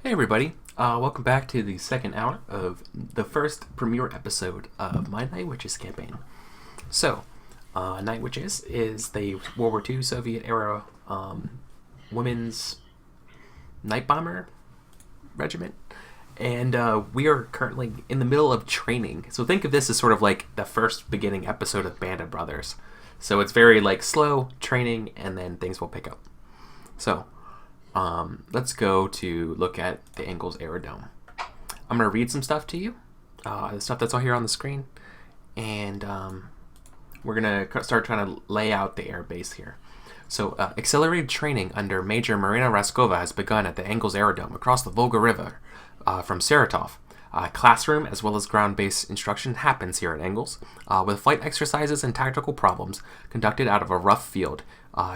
Hey everybody, welcome back to the second hour of the first premiere episode of my Night Witches campaign. So, Night Witches is the World War II Soviet-Era women's night bomber regiment, and we are currently in the middle of training. So think of this as sort of like the first beginning episode of Band of Brothers. So it's very like slow training, and then things will pick up. So, let's go to look at the Engels Aerodome. I'm going to read some stuff to you, the stuff that's all here on the screen, and we're going to start trying to lay out the air base here. So, accelerated training under Major Marina Raskova has begun at the Engels Aerodome across the Volga River from Saratov. Classroom as well as ground-based instruction happens here at Engels, with flight exercises and tactical problems conducted out of a rough field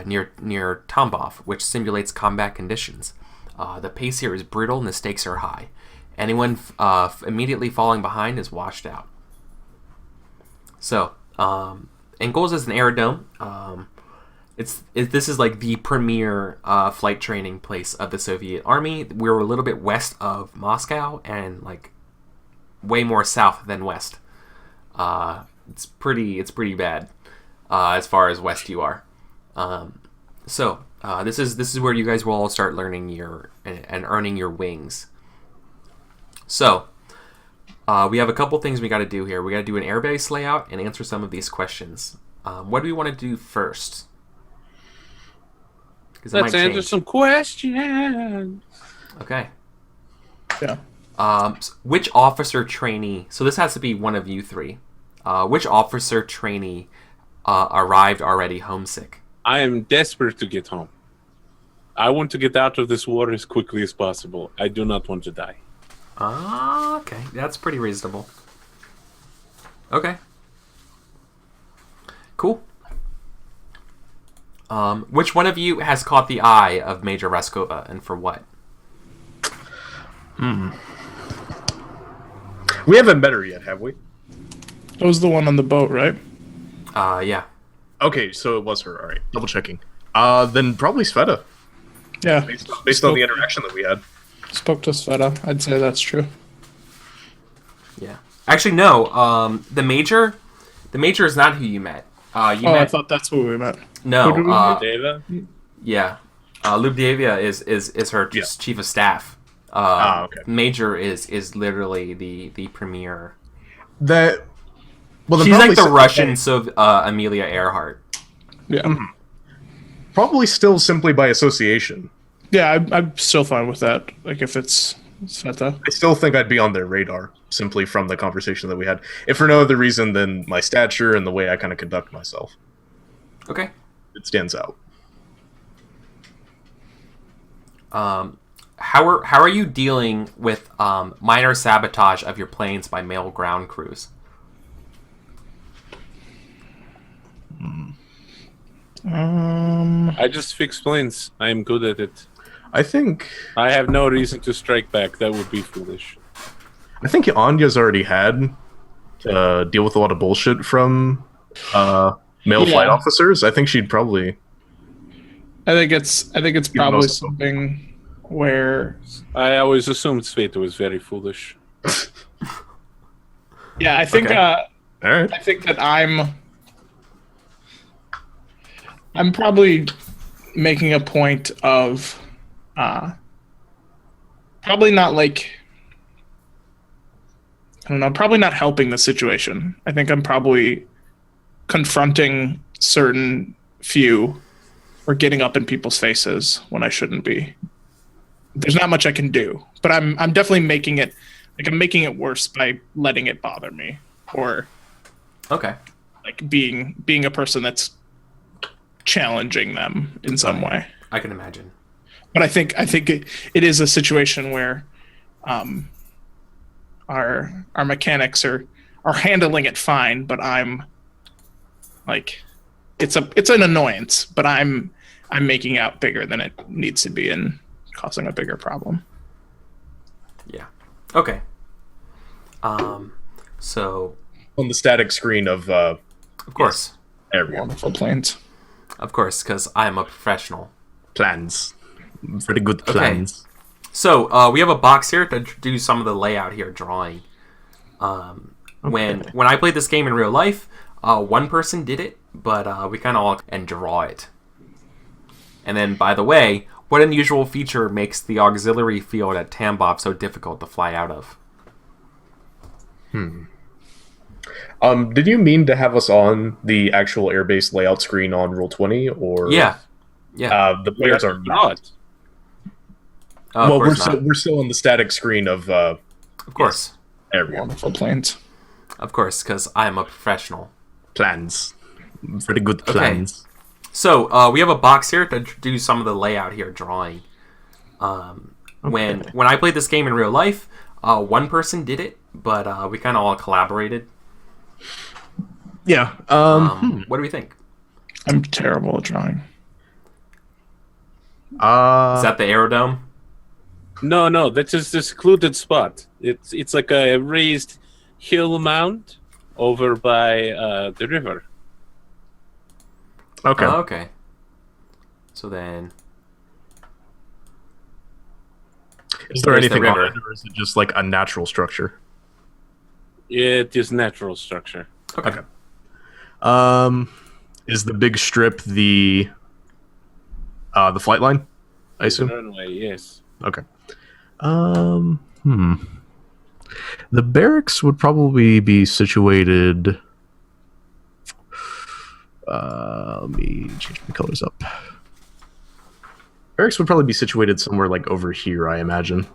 near Tambov, which simulates combat conditions. The pace here is brutal and the stakes are high. Anyone immediately falling behind is washed out. So, Engels is an aerodome. This is like the premier flight training place of the Soviet Army. We're a little bit west of Moscow and like way more south than west. It's pretty bad as far as west you are. So this is where you guys will all start learning and earning your wings. So we have a couple things we got to do here. We got to do an airbase layout and answer some of these questions. What do we want to do first? Let's answer some questions. Okay. Yeah. Which officer trainee? So this has to be one of you three. Which officer trainee arrived already homesick? I am desperate to get home. I want to get out of this war as quickly as possible. I do not want to die. Okay. That's pretty reasonable. Okay. Cool. Which one of you has caught the eye of Major Raskova, and for what? We haven't met her yet, have we? That was the one on the boat, right? Yeah. Okay, so it was her. All right, double checking. Then probably Sveta, Yeah. based on the interaction that we had. Spoke to Sveta. I'd say that's true. Yeah. Actually, no. The major is not who you met. I thought that's who we met. No. Who did we meet? Deva? Yeah. Lubdievia is her chief of staff. Okay. Major is literally the premier. She's She's like the Russian Amelia Earhart. Yeah. Probably still simply by association. Yeah, I'm still fine with that. Like, if it's Sveta. I still think I'd be on their radar simply from the conversation that we had. If for no other reason than my stature and the way I kind of conduct myself. Okay. It stands out. How are you dealing with minor sabotage of your planes by male ground crews? I just fix planes. I am good at it. I think I have no reason to strike back. That would be foolish. Anya's already had to deal with a lot of bullshit from male flight officers. I think she'd probably. I think it's probably most of something where. I always assumed Sveta was very foolish. Yeah, I think. Okay. All right. I think that I'm probably making a point of probably not like, I don't know, probably not helping the situation. I think I'm probably confronting certain few or getting up in people's faces when I shouldn't be. There's not much I can do, but I'm definitely making it worse by letting it bother me, or Okay. like being a person that's challenging them in some way. I can imagine. But I think it is a situation where our mechanics are handling it fine, but I'm like, it's an annoyance, but I'm making out bigger than it needs to be and causing a bigger problem. Yeah. Okay. So On the static screen of course. there we go. Wonderful planes. Of course, because I am a professional. Plans. Very good plans. So we have a box here to do some of the layout here, drawing. When I played this game in real life, one person did it, but we kind of all and draw it. And then, by the way, what unusual feature makes the auxiliary field at Tambov so difficult to fly out of? Did you mean to have us on the actual airbase layout screen on Roll20, or Yeah. the players are not? Well, we're still on the static screen of. Of course. Yes. There we go. Wonderful planes. Of course, because I am a professional. Plans. Pretty good plans. Okay. So we have a box here to do some of the layout here, drawing. When I played this game in real life, one person did it, but we kind of all collaborated. Yeah. What do we think? I'm terrible at drawing. Is that the aerodome? No, that's just a secluded spot. It's like a raised hill mound over by the river. Okay. Okay. So then, Is there There's the anything on river. it, or is it just like a natural structure? It is natural structure. okay. Is the big strip the flight line? I assume. Runway, yes. Okay. The barracks would probably be situated. Let me change my colors up. Barracks would probably be situated somewhere like over here, I imagine.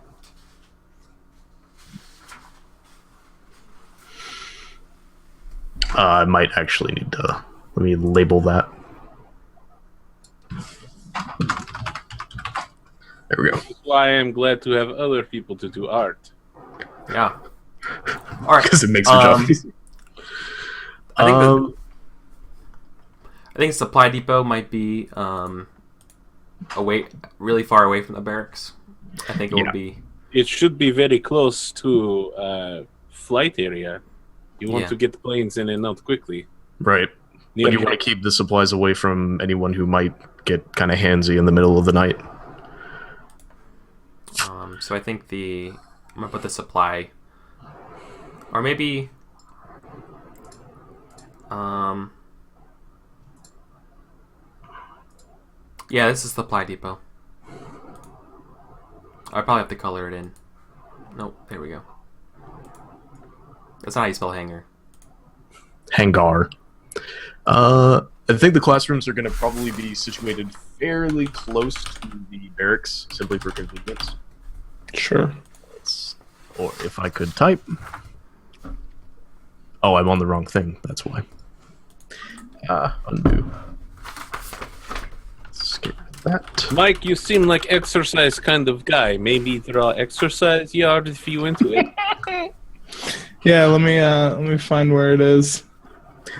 I might actually need to let me label that. There we go. That's why I'm glad to have other people to do art. Yeah. All right. Because it makes your job easy. I think I think Supply Depot might be really far away from the barracks. I think it will be. It should be very close to flight area. You want to get planes in and out quickly. Right. But you want to keep the supplies away from anyone who might get kind of handsy in the middle of the night. So I think I'm gonna put the supply, or maybe, yeah, this is Supply Depot. I probably have to color it in. Nope, there we go. That's not how you spell hangar. Hangar. I think the classrooms are going to probably be situated fairly close to the barracks, simply for convenience. Sure. Or if I could type. Oh, I'm on the wrong thing. That's why. Undo. Let's get rid of that. Mike, you seem like exercise kind of guy. Maybe draw exercise yard if you into it. Yeah, let me find where it is.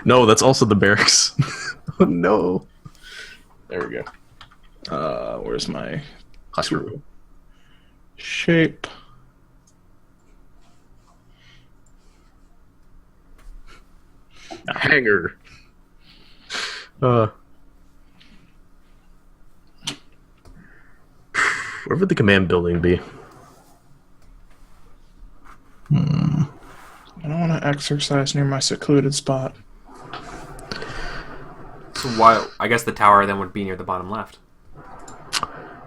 No, that's also the barracks. Oh, no. There we go. Where's my Classroom. shape? A hangar. Where would the command building be? I don't want to exercise near my secluded spot. So why? I guess the tower then would be near the bottom left.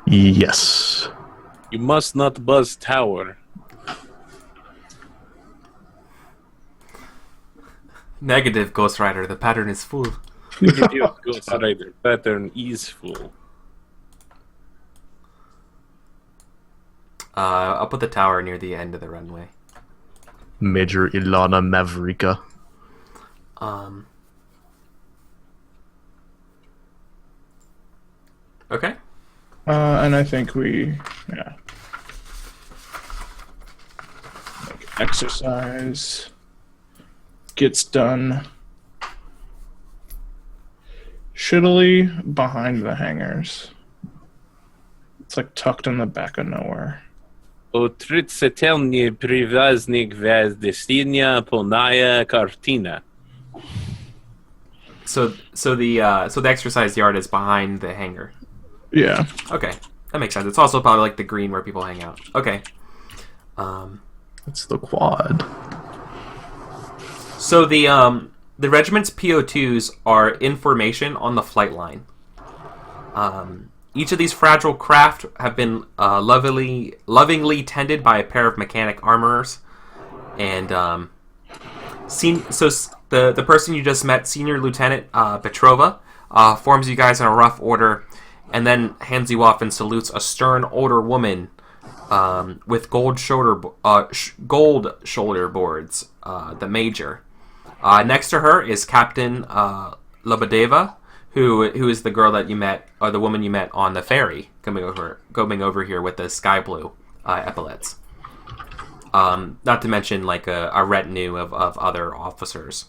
Yes. You must not buzz tower. Negative, Ghost Rider. The pattern is full. Negative Ghost Rider pattern is full. I'll put the tower near the end of the runway. Major Ilana Mavrika. Okay. And I think like exercise gets done shittily behind the hangars. It's like tucked in the back of nowhere. O trzycelnie привязник воздействия полная картина. So the exercise yard is behind the hangar. Yeah. Okay. That makes sense. It's also probably like the green where people hang out. Okay. It's the quad. So the regiment's PO2s are information on the flight line. Each of these fragile craft have been lovingly tended by a pair of mechanic armorers, and the person you just met, Senior Lieutenant Petrova, forms you guys in a rough order, and then hands you off and salutes a stern older woman with gold shoulder boards, the major. Next to her is Captain Lobodeva, who is the girl that you met, or the woman you met on the ferry, coming over here with the sky blue epaulets. Not to mention like a retinue of other officers.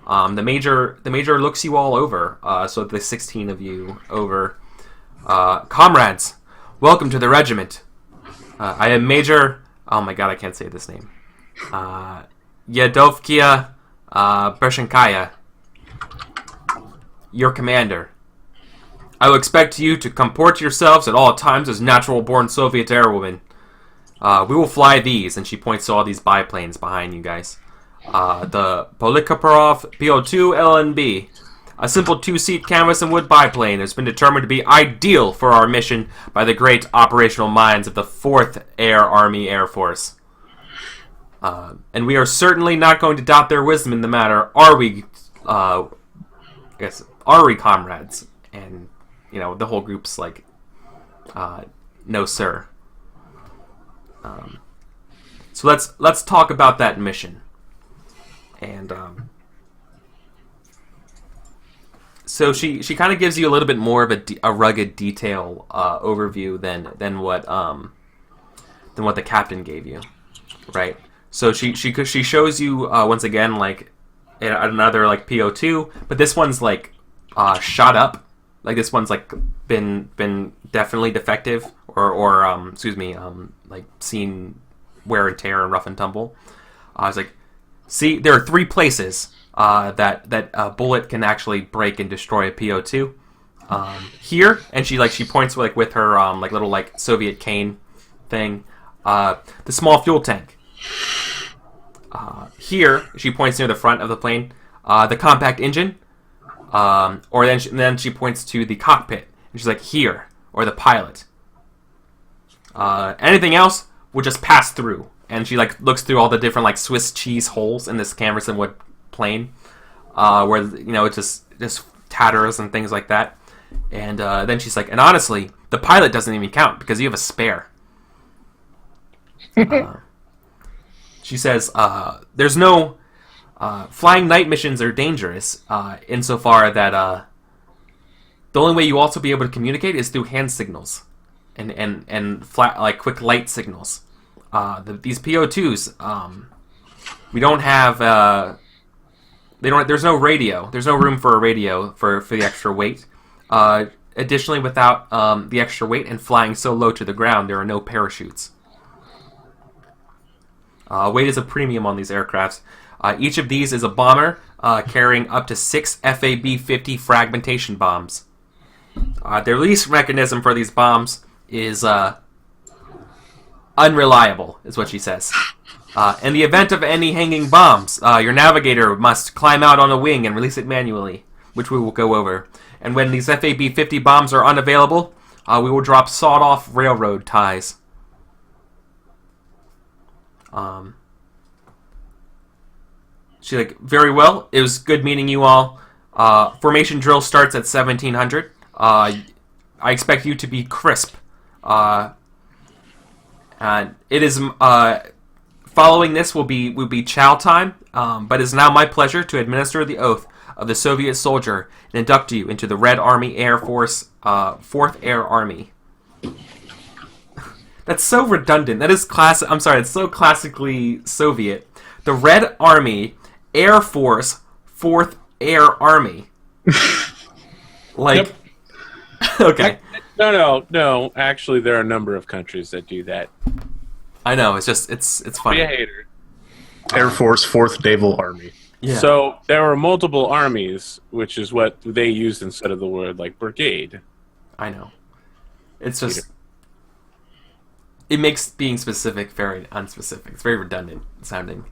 The major looks you all over. So the 16 of you over. Comrades, welcome to the regiment. I am Major. Oh my God, I can't say this name. Yadovkia Bershenkaya, your commander. I will expect you to comport yourselves at all times as natural-born Soviet-Era women. We will fly these, and she points to all these biplanes behind you guys. The Polikarpov PO2 LNB, a simple 2-seat canvas and wood biplane, has been determined to be ideal for our mission by the great operational minds of the 4th Air Army Air Force. And we are certainly not going to doubt their wisdom in the matter, are we? Are we, comrades? And the whole group's like, no, sir. So let's talk about that mission. And so she kind of gives you a little bit more of a rugged detail overview than what the captain gave you, right? So she shows you once again like another like PO2, but this one's like shot up, like this one's like been definitely defective or like seen wear and tear and rough and tumble. I was like, see, there are 3 places that a bullet can actually break and destroy a PO2. Here, and she points like with her like little like Soviet cane thing. The small fuel tank. Here, she points near the front of the plane. The compact engine. Or then she points to the cockpit. And she's like, here, or the pilot. Anything else will just pass through. And she like looks through all the different like Swiss cheese holes in this canvas and wood plane, where it just tatters and things like that. And then she's like, and honestly, the pilot doesn't even count because you have a spare. She says, there's no flying night missions are dangerous insofar that the only way you also be able to communicate is through hand signals and flat like quick light signals. These PO2s, we don't have. There's no radio. There's no room for a radio for the extra weight. Additionally, without the extra weight and flying so low to the ground, there are no parachutes. Weight is a premium on these aircrafts. Each of these is a bomber carrying up to 6 FAB-50 fragmentation bombs. Their release mechanism for these bombs is unreliable, is what she says. In the event of any hanging bombs, your navigator must climb out on a wing and release it manually, which we will go over. And when these FAB-50 bombs are unavailable, we will drop sawed-off railroad ties. She's like, very well. It was good meeting you all. Formation drill starts at 1700. I expect you to be crisp. And it is following this will be chow time. But it is now my pleasure to administer the oath of the Soviet soldier and induct you into the Red Army Air Force, 4th Air Army. That's so redundant. That is classic. I'm sorry. It's so classically Soviet. The Red Army Air Force 4th Air Army. Like, Yep. Okay. No. Actually, there are a number of countries that do that. I know. It's just it's funny. Be a hater. Air Force 4th Naval Army. Yeah. So there were multiple armies, which is what they used instead of the word like brigade. I know. It's just it makes being specific very unspecific. It's very redundant sounding.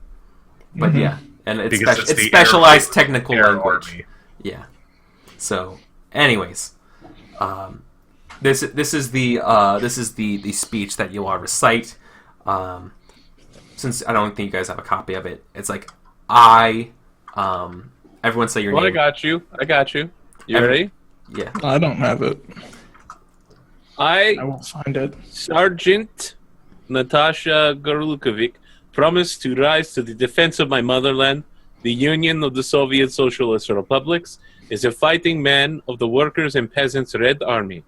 But yeah, and it's it's specialized technical language. Army. Yeah. So, anyways, this is the speech that you'll all recite. Since I don't think you guys have a copy of it, it's like everyone say your name. I got you. You ready? Yeah. I don't have it. I won't find it. Sergeant Natasha Gorlukovic promise to rise to the defense of my motherland, the Union of the Soviet Socialist Republics, is a fighting man of the Workers' and Peasants' Red Army.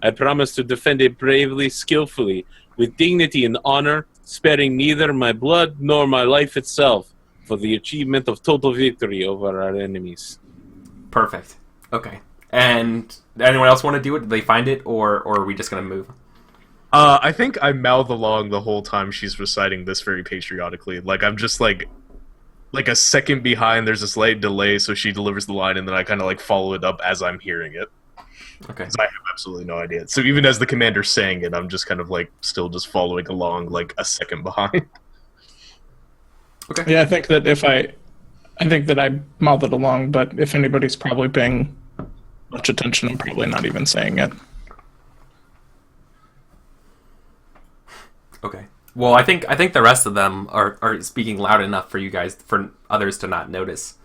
I promise to defend it bravely, skillfully, with dignity and honor, sparing neither my blood nor my life itself for the achievement of total victory over our enemies. Perfect. Okay. And anyone else want to do it? Did they find it, or are we just going to move? I think I mouth along the whole time she's reciting this very patriotically. Like, I'm just like a second behind. There's a slight delay, so she delivers the line, and then I kind of like follow it up as I'm hearing it. Okay. Because I have absolutely no idea. So even as the commander's saying it, I'm just kind of like still just following along, like a second behind. Okay. Yeah, I think that I mouth it along, but if anybody's probably paying much attention, I'm probably not even saying it. Okay. Well, I think the rest of them are speaking loud enough for you guys, for others to not notice.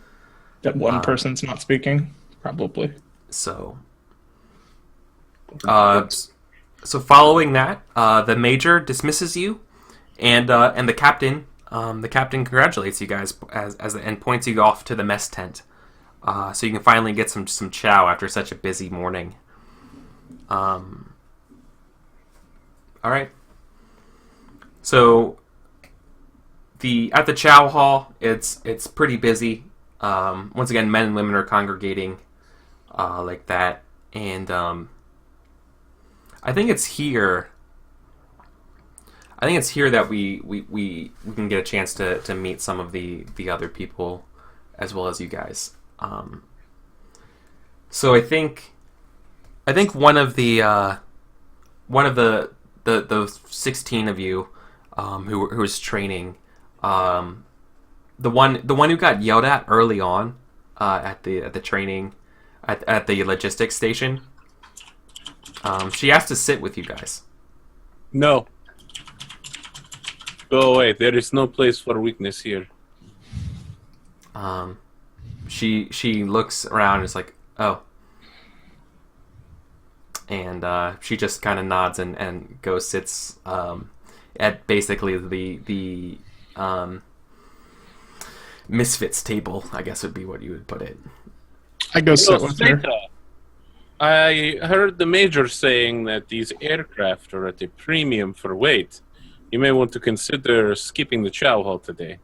That one person's not speaking, probably. So, so following that, the major dismisses you, and the captain congratulates you guys and points you off to the mess tent, so you can finally get some chow after such a busy morning. All right. So at the chow hall, it's pretty busy. Once again, men and women are congregating like that, and I think it's here. I think it's here that we can get a chance to meet some of the other people as well as you guys. So I think one of the 16 of you who was training, the one who got yelled at early on at the training at the logistics station. She asked to sit with you guys. No. Go away. There is no place for weakness here. She looks around and is like, oh. And she just kind of nods and goes sits at basically the misfits table, I guess would be what you would put it. I go sit with her. I heard the major saying that these aircraft are at a premium for weight. You may want to consider skipping the chow hall today.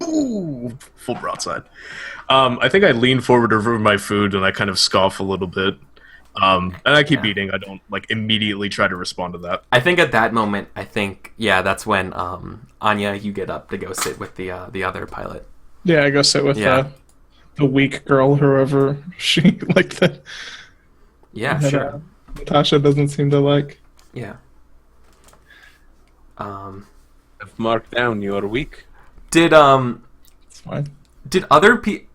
Ooh, full broadside. I think I lean forward over my food and I kind of scoff a little bit. And I keep eating. I don't like immediately try to respond to that. I think at that moment, that's when Anya, you get up to go sit with the other pilot. Yeah, I go sit with the weak girl, whoever she like that. Yeah, that, sure. Natasha doesn't seem to like. Yeah. I've marked down your week. Did It's fine. Did other people?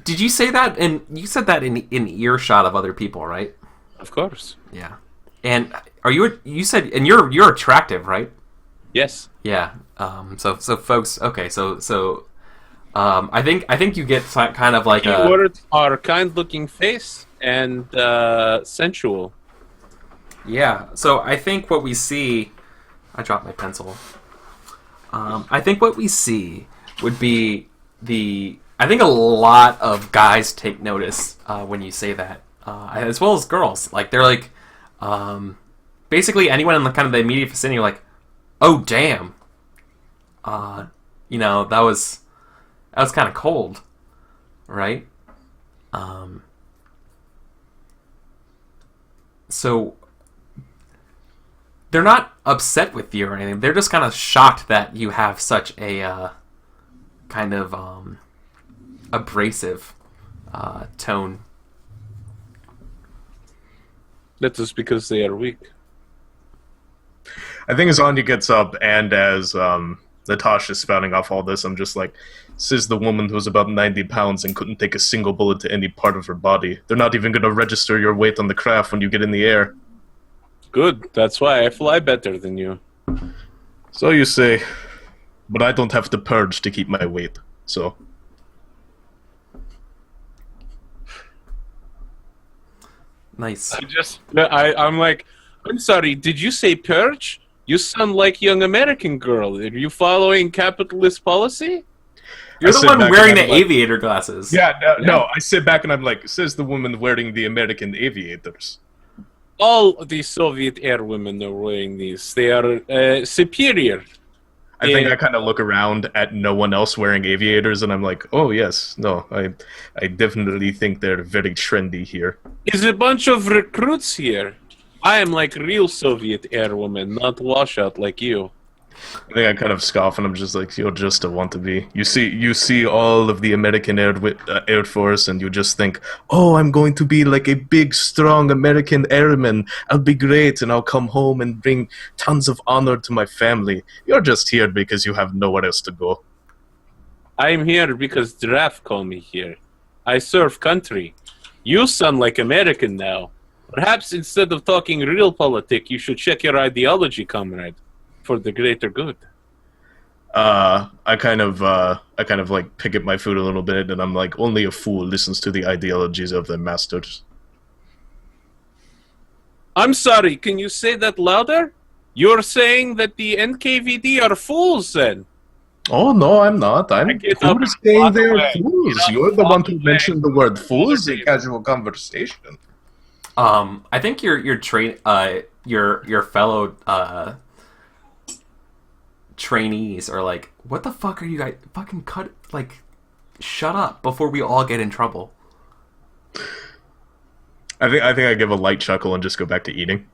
Did you say that? And you said that in earshot of other people, right? Of course. Yeah. And are you? You said, and you're attractive, right? Yes. Yeah. So folks. Okay. So I think you get kind of like a. Words are kind-looking face and sensual. Yeah. So I think what we see. I dropped my pencil. I think what we see would be I think a lot of guys take notice when you say that, as well as girls. Like they're like, basically anyone in the kind of the immediate vicinity, are like, oh damn, that was kind of cold, right? So they're not upset with you or anything. They're just kind of shocked that you have such a kind of abrasive tone. That is because they are weak. I think as Anya gets up and as Natasha's spouting off all this, I'm just like, says the woman who's about 90 pounds and couldn't take a single bullet to any part of her body. They're not even going to register your weight on the craft when you get in the air. Good. That's why I fly better than you. So you say, but I don't have to purge to keep my weight, so... Nice. I'm like, I'm sorry, did you say purge? You sound like young American girl. Are you following capitalist policy? You're the sit one back wearing and the I'm like- aviator glasses. Yeah, no, I sit back and I'm like, says the woman wearing the American aviators. All the Soviet-Era women are wearing these. They are superior. I think Yeah. I kind of look around at no one else wearing aviators, and I'm like, oh yes, no, I definitely think they're very trendy here. There's a bunch of recruits here. I am like real Soviet-Era woman, not washout like you. I think I kind of scoff, and I'm just like, you're just a want-to-be. You see all of the American Air Force, and you just think, oh, I'm going to be like a big, strong American airman. I'll be great, and I'll come home and bring tons of honor to my family. You're just here because you have nowhere else to go. I'm here because Giraffe called me here. I serve country. You sound like American now. Perhaps instead of talking real politics, you should check your ideology, comrade, for the greater good. I kind of like pick at my food a little bit, and I'm like, only a fool listens to the ideologies of their masters. I'm sorry, can you say that louder? You're saying that the NKVD are fools, then? Oh no, I'm not. I'm get up who's and saying walk they're away. fools. Get up You're and the one walk who away. mentioned the word fools in casual conversation. I think your fellow trainees are like, what the fuck are you guys fucking shut up before we all get in trouble. I think I give a light chuckle and just go back to eating.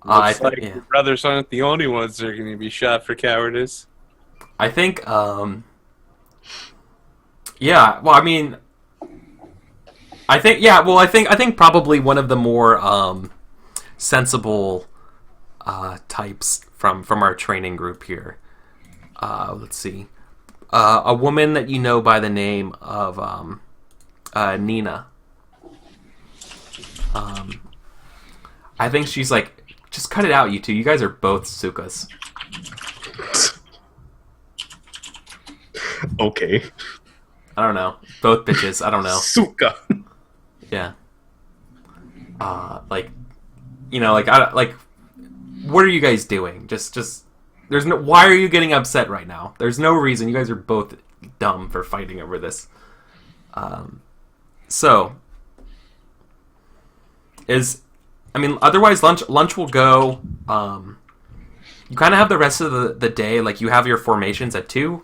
Looks like your brothers aren't the only ones that are going to be shot for cowardice. I think yeah, well I mean I think probably one of the more sensible types from our training group here. Let's see, a woman that you know by the name of Nina. I think she's like, just cut it out, you two. You guys are both Sukas. Okay. I don't know. Both bitches. I don't know. Suka. Yeah. Like, you know, like, what are you guys doing? Just, there's no. Why are you getting upset right now? There's no reason. You guys are both dumb for fighting over this. So, otherwise lunch will go. You kind of have the rest of the day. Like, you have your formations at 2,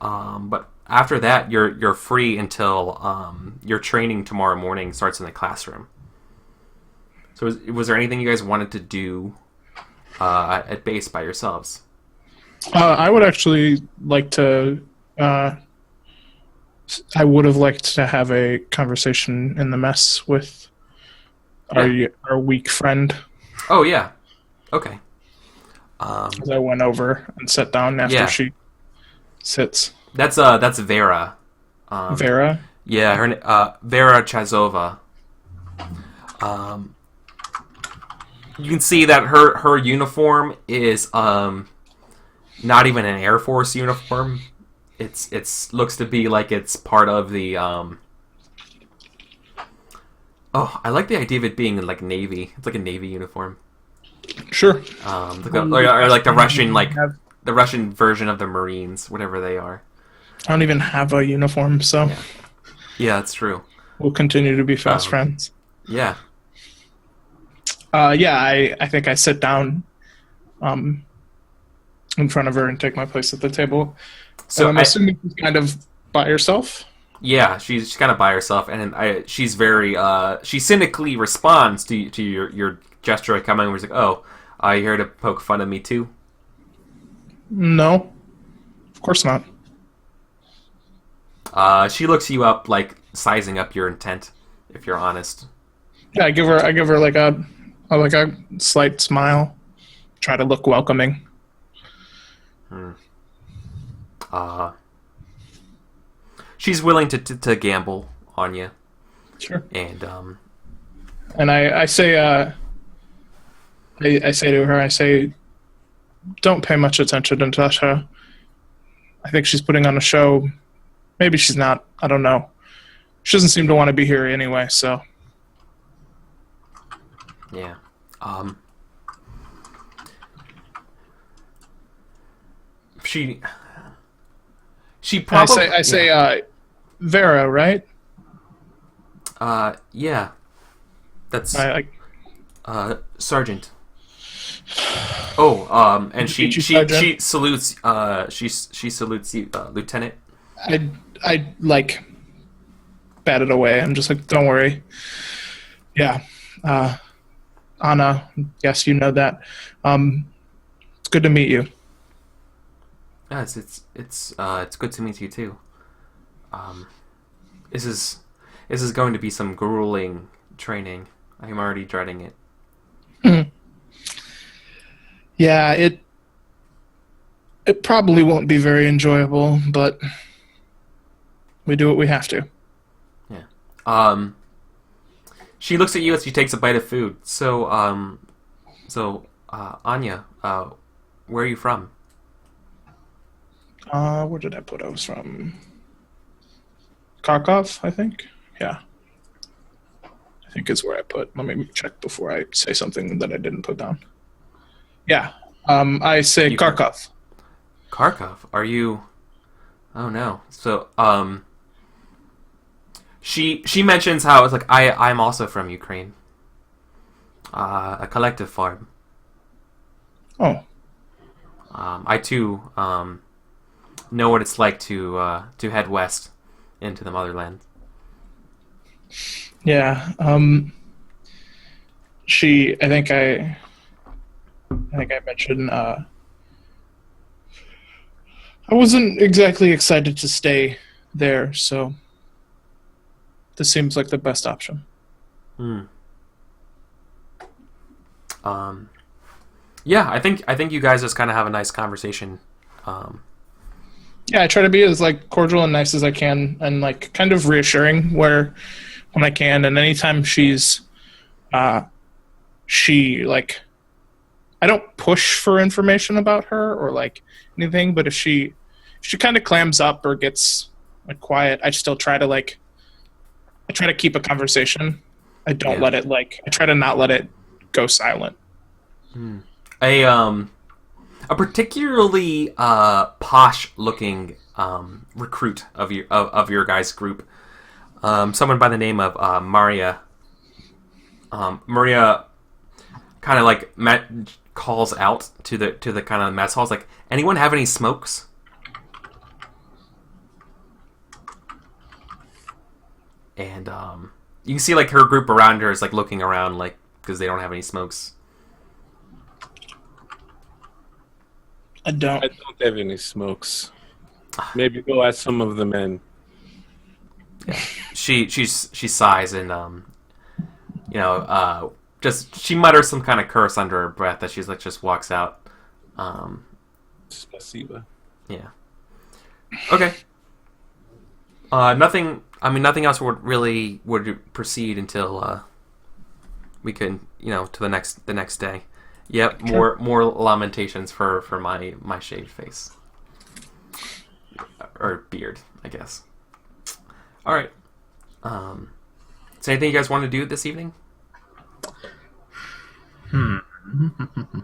but after that, you're free until your training tomorrow morning starts in the classroom. So was there anything you guys wanted to do at base by yourselves? I would actually like to. I would have liked to have a conversation in the mess with our weak friend. Oh yeah, okay. 'Cause I went over and sat down after she sits. That's Vera. Vera. Yeah, her Vera Chazova. You can see that her uniform is not even an Air Force uniform. It's looks to be like it's part of the Oh, I like the idea of it being like Navy. It's like a Navy uniform. Sure. Or like the Russian version of the Marines, whatever they are. I don't even have a uniform, so Yeah, that's true. we'll continue to be fast friends. Yeah. I think I sit down in front of her and take my place at the table. So I'm assuming she's kind of by herself. Yeah, she's kind of by herself, and she's very she cynically responds to your gesture of coming. Where she's like, "Oh, are you here to poke fun of me too?" No, of course not. She looks you up, like sizing up your intent. If you're honest. Yeah, I give her like a like a slight smile. Try to look welcoming. She's willing to gamble on you, Sure. and And I say, I say to her, I say, don't pay much attention to Natasha. I think she's putting on a show. Maybe she's not. I don't know. She doesn't seem to want to be here anyway, so. yeah. She probably. I say, Vera, right? Yeah. That's I Sergeant. Oh, and she Sergeant. salutes. She salutes you, Lieutenant. I like bat it away. I'm just like, don't worry. Yeah. Anna, yes, you know that. It's good to meet you. Yes, it's good to meet you too. This is going to be some grueling training. I'm already dreading it. Yeah, it probably won't be very enjoyable, but we do what we have to. Yeah. She looks at you as she takes a bite of food. So, Anya, where are you from? Where did I put? I was from Kharkov, I think. Yeah. I think is where I put. Let me check before I say something that I didn't put down. Yeah. I say Kharkov. Kharkov? Are you? Oh no. So, she mentions how it's like I'm also from Ukraine. A collective farm. Oh. I too know what it's like to head west into the motherland. Yeah. I think I mentioned I wasn't exactly excited to stay there, so this seems like the best option. Yeah, I think you guys just kind of have a nice conversation. Yeah, I try to be as like cordial and nice as I can, and like kind of reassuring when I can. And anytime she like, I don't push for information about her or like anything, but if she kind of clams up or gets like quiet, I still try to like, I try to keep a conversation. I don't let it like, I try to not let it go silent. A particularly posh looking recruit of your guys' group, someone by the name of Maria. Maria kind of like calls out to the kind of mess halls, like, anyone have any smokes? And you can see like her group around her is like looking around, like, because they don't have any smokes. I don't have any smokes. Maybe go ask some of the men. She sighs and just she mutters some kind of curse under her breath as she's like just walks out. Spasiba. Yeah. Okay. Nothing else would proceed until we can, to the next day. Yep, more lamentations for my shaved face. Or beard, I guess. Alright. Is there anything you guys want to do this evening?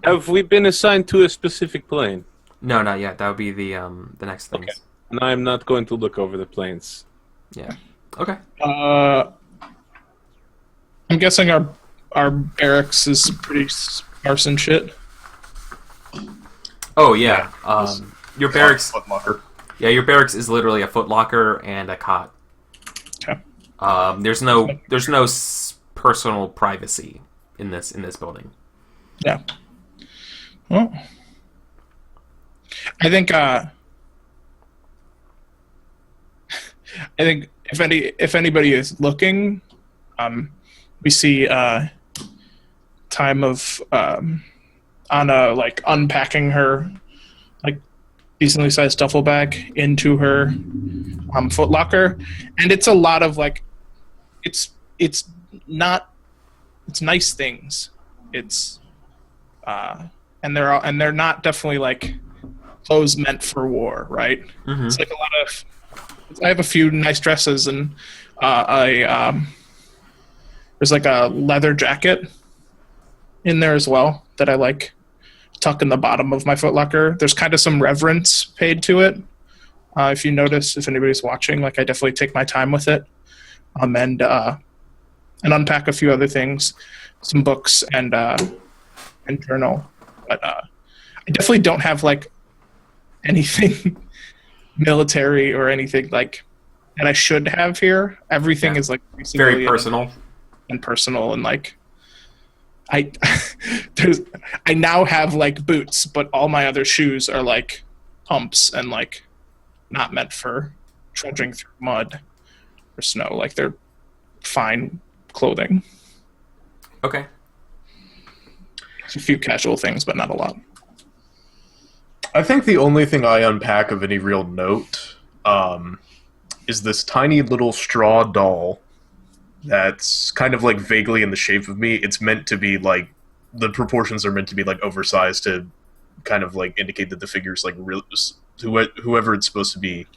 Have we been assigned to a specific plane? No, not yet. That would be the next things. Okay. And I'm not going to look over the planes. Yeah. Okay. I'm guessing our barracks is pretty sparse and shit. Oh yeah. Your barracks. Footlocker. Yeah, your barracks is literally a footlocker and a cot. Okay. There's no personal privacy in this building. Yeah. Well, I think if anybody is looking, we see time of Anna like unpacking her like decently sized duffel bag into her footlocker, and it's a lot of like it's nice things. It's and they're not definitely like clothes meant for war, right? Mm-hmm. It's like a lot of. I have a few nice dresses and there's like a leather jacket in there as well that I like tuck in the bottom of my footlocker. There's kind of some reverence paid to it. If you notice, if anybody's watching, like I definitely take my time with it, and unpack a few other things, some books and journal. But I definitely don't have like anything military or anything like that I should have here. Everything is like very personal and like I now have like boots, but all my other shoes are like pumps and like not meant for trudging through mud or snow. Like they're fine clothing. Okay. A few casual things, but not a lot. I think the only thing I unpack of any real note is this tiny little straw doll that's kind of like vaguely in the shape of me. It's meant to be like, the proportions are meant to be like oversized to kind of like indicate that the figure's like whoever it's supposed to be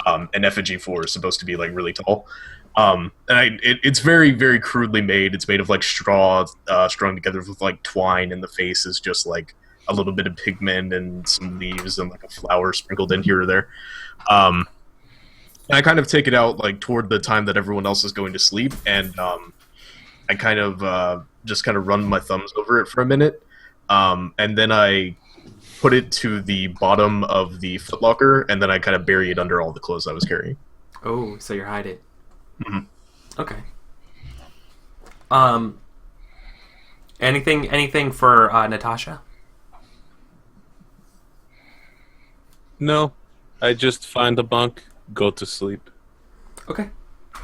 an effigy for is supposed to be like really tall. And it's very, very crudely made. It's made of like straw strung together with like twine, and the face is just like a little bit of pigment and some leaves and like a flower sprinkled in here or there. And I kind of take it out like toward the time that everyone else is going to sleep, and I kind of just kind of run my thumbs over it for a minute, and then I put it to the bottom of the footlocker, and then I kind of bury it under all the clothes I was carrying. Oh, so you hide it. Mm-hmm. Okay. Anything for Natasha? No, I just find a bunk, go to sleep. Okay.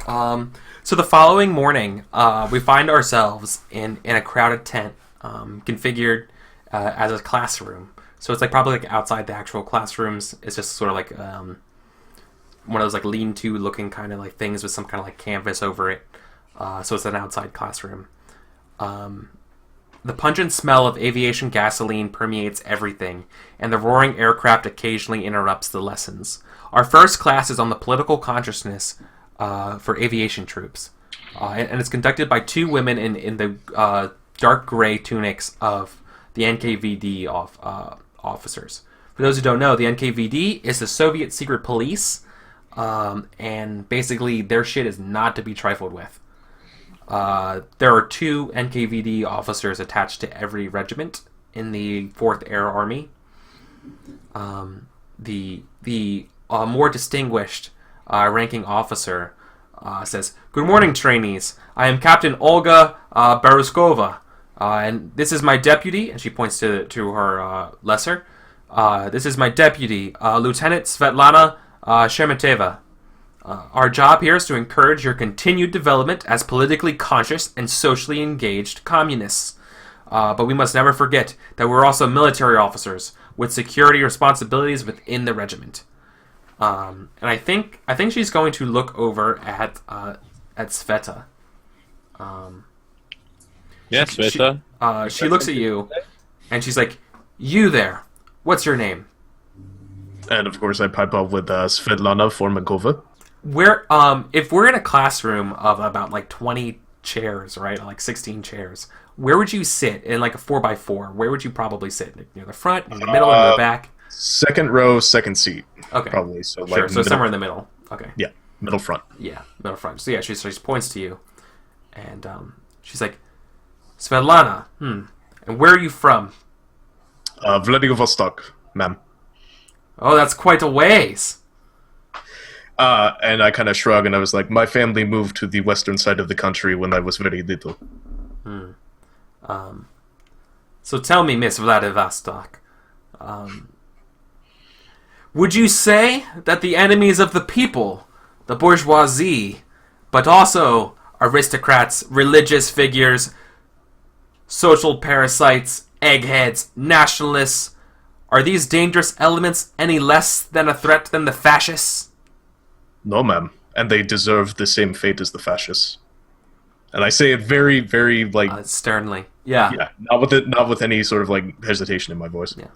So the following morning, we find ourselves in a crowded tent, configured as a classroom. So it's like probably like outside the actual classrooms. It's just sort of like one of those like lean-to looking kind of like things with some kind of like canvas over it. So it's an outside classroom. The pungent smell of aviation gasoline permeates everything, and the roaring aircraft occasionally interrupts the lessons. Our first class is on the political consciousness for aviation troops, and it's conducted by two women in the dark gray tunics of the NKVD officers. For those who don't know, the NKVD is the Soviet secret police, and basically their shit is not to be trifled with. There are two NKVD officers attached to every regiment in the 4th Air Army. The more distinguished ranking officer says, "Good morning, trainees. I am Captain Olga Beruskova, and this is my deputy," and she points to her lesser. "This is my deputy, Lieutenant Svetlana Shemeteva. Our job here is to encourage your continued development as politically conscious and socially engaged communists. But we must never forget that we're also military officers with security responsibilities within the regiment." And I think she's going to look over at Sveta. Yes, Sveta. She looks at you, and she's like, "You there? What's your name?" And of course I pipe up with Svetlana Formakova. If we're in a classroom of about like 20 chairs, right, like 16 chairs, where would you sit in like a 4x4? Where would you probably sit? Near the front, near the middle, or the back? Second row, second seat. Okay, probably. So sure. like So somewhere in the middle. Okay. Yeah, middle front. Yeah, middle front. So yeah, she points to you, and she's like, "Svetlana, and where are you from?" Vladivostok, ma'am. "Oh, that's quite a ways." And I kind of shrug, and I was like, my family moved to the western side of the country when I was very little. So tell me, Miss Vladivostok, would you say that the enemies of the people, the bourgeoisie, but also aristocrats, religious figures, social parasites, eggheads, nationalists. Are these dangerous elements any less than a threat than the fascists? No, ma'am. And they deserve the same fate as the fascists. And I say it very, very, like... sternly. Yeah. Yeah, not with any sort of, like, hesitation in my voice. Yeah.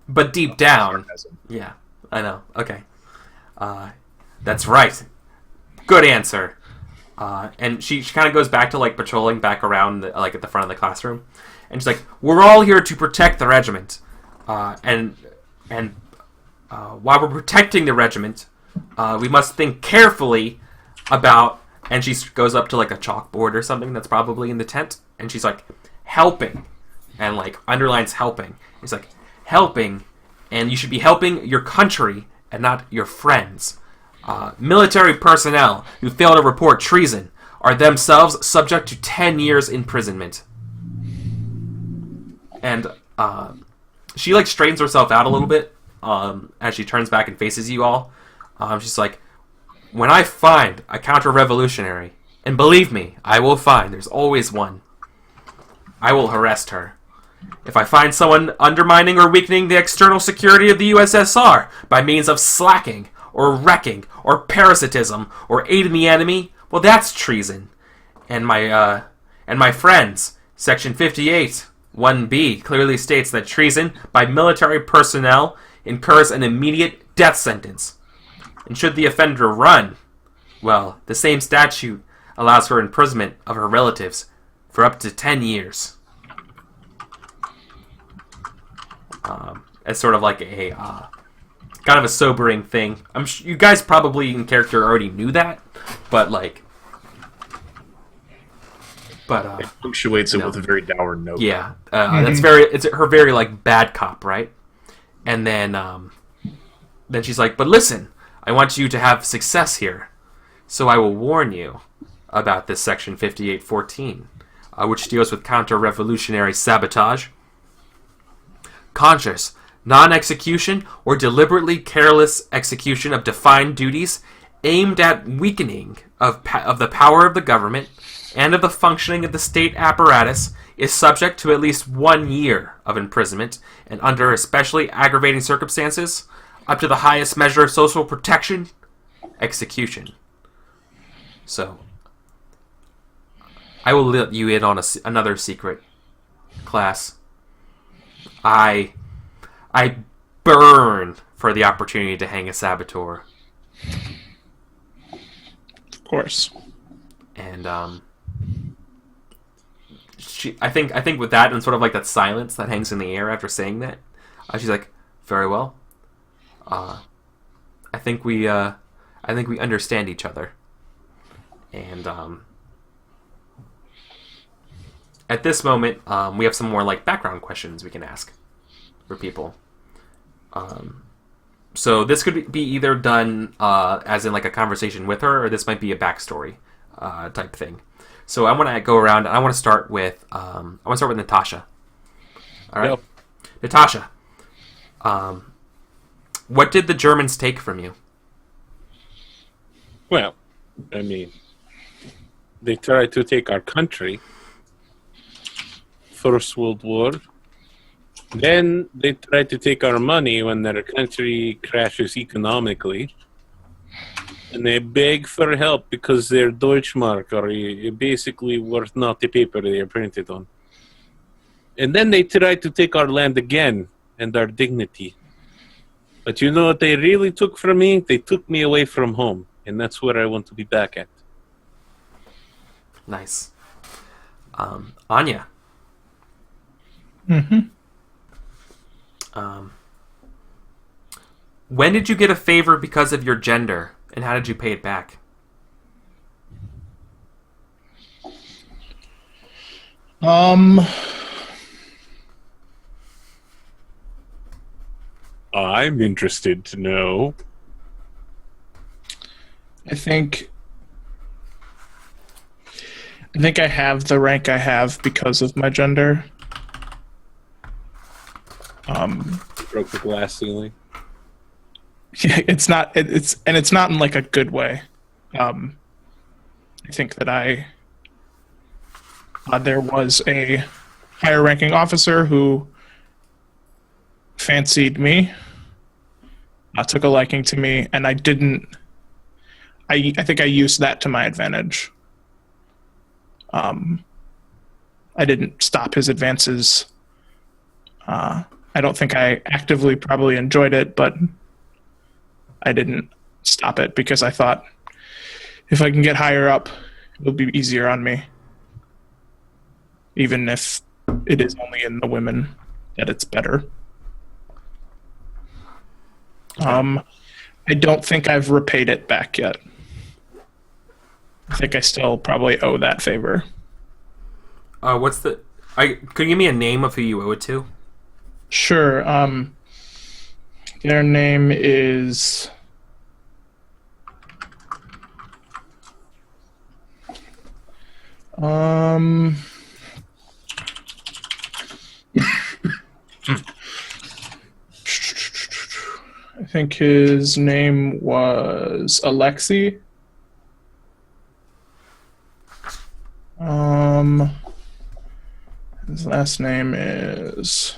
But deep down... Sarcasm. Yeah, I know. Okay. That's right. Good answer. And she kind of goes back to, like, patrolling back around, like, at the front of the classroom. And she's like, we're all here to protect the regiment. And while we're protecting the regiment, we must think carefully about... And she goes up to, like, a chalkboard or something that's probably in the tent. And she's like, helping. And, like, underlines helping. It's like, helping. And you should be helping your country and not your friends. Military personnel who fail to report treason are themselves subject to 10 years imprisonment. And she, like, straightens herself out a little bit as she turns back and faces you all. She's like, when I find a counter-revolutionary, and believe me, I will find, there's always one, I will arrest her. If I find someone undermining or weakening the external security of the USSR by means of slacking, or wrecking, or parasitism, or aiding the enemy, well, that's treason. And my friends, Section 58, 1B, clearly states that treason by military personnel incurs an immediate death sentence. And should the offender run, well, the same statute allows for imprisonment of her relatives for up to 10 years. As sort of like a kind of a sobering thing. I'm sure you guys probably in character already knew that, but like, it punctuates it with a very dour note. Yeah, that's very. It's her very like bad cop, right? And then she's like, but listen, I want you to have success here, so I will warn you about this Section 5814, which deals with counter-revolutionary sabotage, conscious, non-execution, or deliberately careless execution of defined duties aimed at weakening of the power of the government and of the functioning of the state apparatus is subject to at least 1 year of imprisonment, and under especially aggravating circumstances, up to the highest measure of social protection, execution. So, I will let you in on another secret, class. I burn for the opportunity to hang a saboteur. Of course. And I think with that and sort of like that silence that hangs in the air after saying that, she's like, very well. I think we understand each other. And at this moment, we have some more like background questions we can ask for people. So this could be either done as in like a conversation with her, or this might be a backstory type thing. So I want to go around. And I want to start with Natasha. All right, yep. Natasha. What did the Germans take from you? Well, I mean, they tried to take our country. First World War. Then they tried to take our money when their country crashes economically. And they beg for help because their Deutschmark are basically worth not the paper they are printed on. And then they tried to take our land again and our dignity. But you know what they really took from me? They took me away from home. And that's where I want to be back at. Nice. Anya. Mm-hmm. When did you get a favor because of your gender, and how did you pay it back? I'm interested to know. I think I have the rank I have because of my gender. Broke the glass ceiling. Yeah, it's not in like a good way. I think that there was a higher ranking officer who fancied me, took a liking to me, and I didn't. I think I used that to my advantage. I didn't stop his advances. I don't think I actively probably enjoyed it, but I didn't stop it because I thought if I can get higher up, it'll be easier on me. Even if it is only in the women that it's better. I don't think I've repaid it back yet. I think I still probably owe that favor. Could you give me a name of who you owe it to? Sure. Their name is... I think his name was Alexei. His last name is...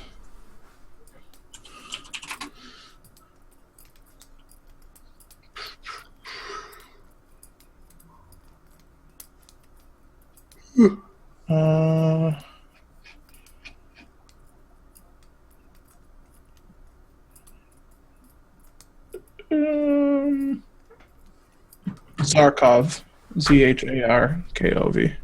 Zarkov. Zarkov.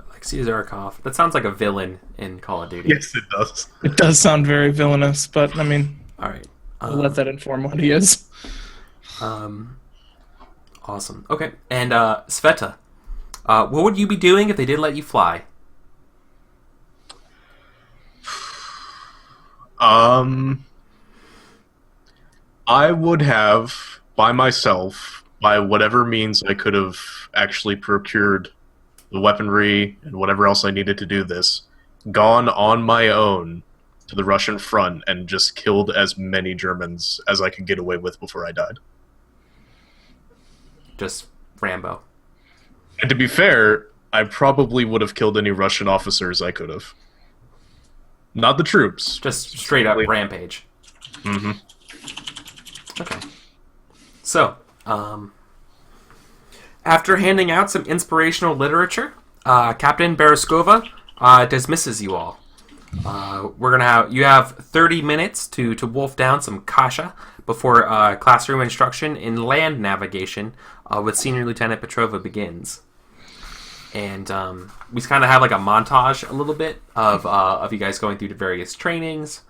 Alexei Zarkov. That sounds like a villain in Call of Duty. Yes, it does. It does sound very villainous, but I mean, All right. I'll let that inform what he is. Awesome. Okay. And Sveta, what would you be doing if they did let you fly? I would have, by myself, by whatever means I could have actually procured the weaponry and whatever else I needed to do this, gone on my own to the Russian front and just killed as many Germans as I could get away with before I died. Just Rambo. And to be fair, I probably would have killed any Russian officers I could have. Not the troops. Just straight up rampage. Mm-hmm. Okay. So, after handing out some inspirational literature, Captain Bereskova dismisses you all. You have 30 minutes to wolf down some kasha before classroom instruction in land navigation with Senior Lieutenant Petrova begins. And we kind of have like a montage a little bit of you guys going through the various trainings.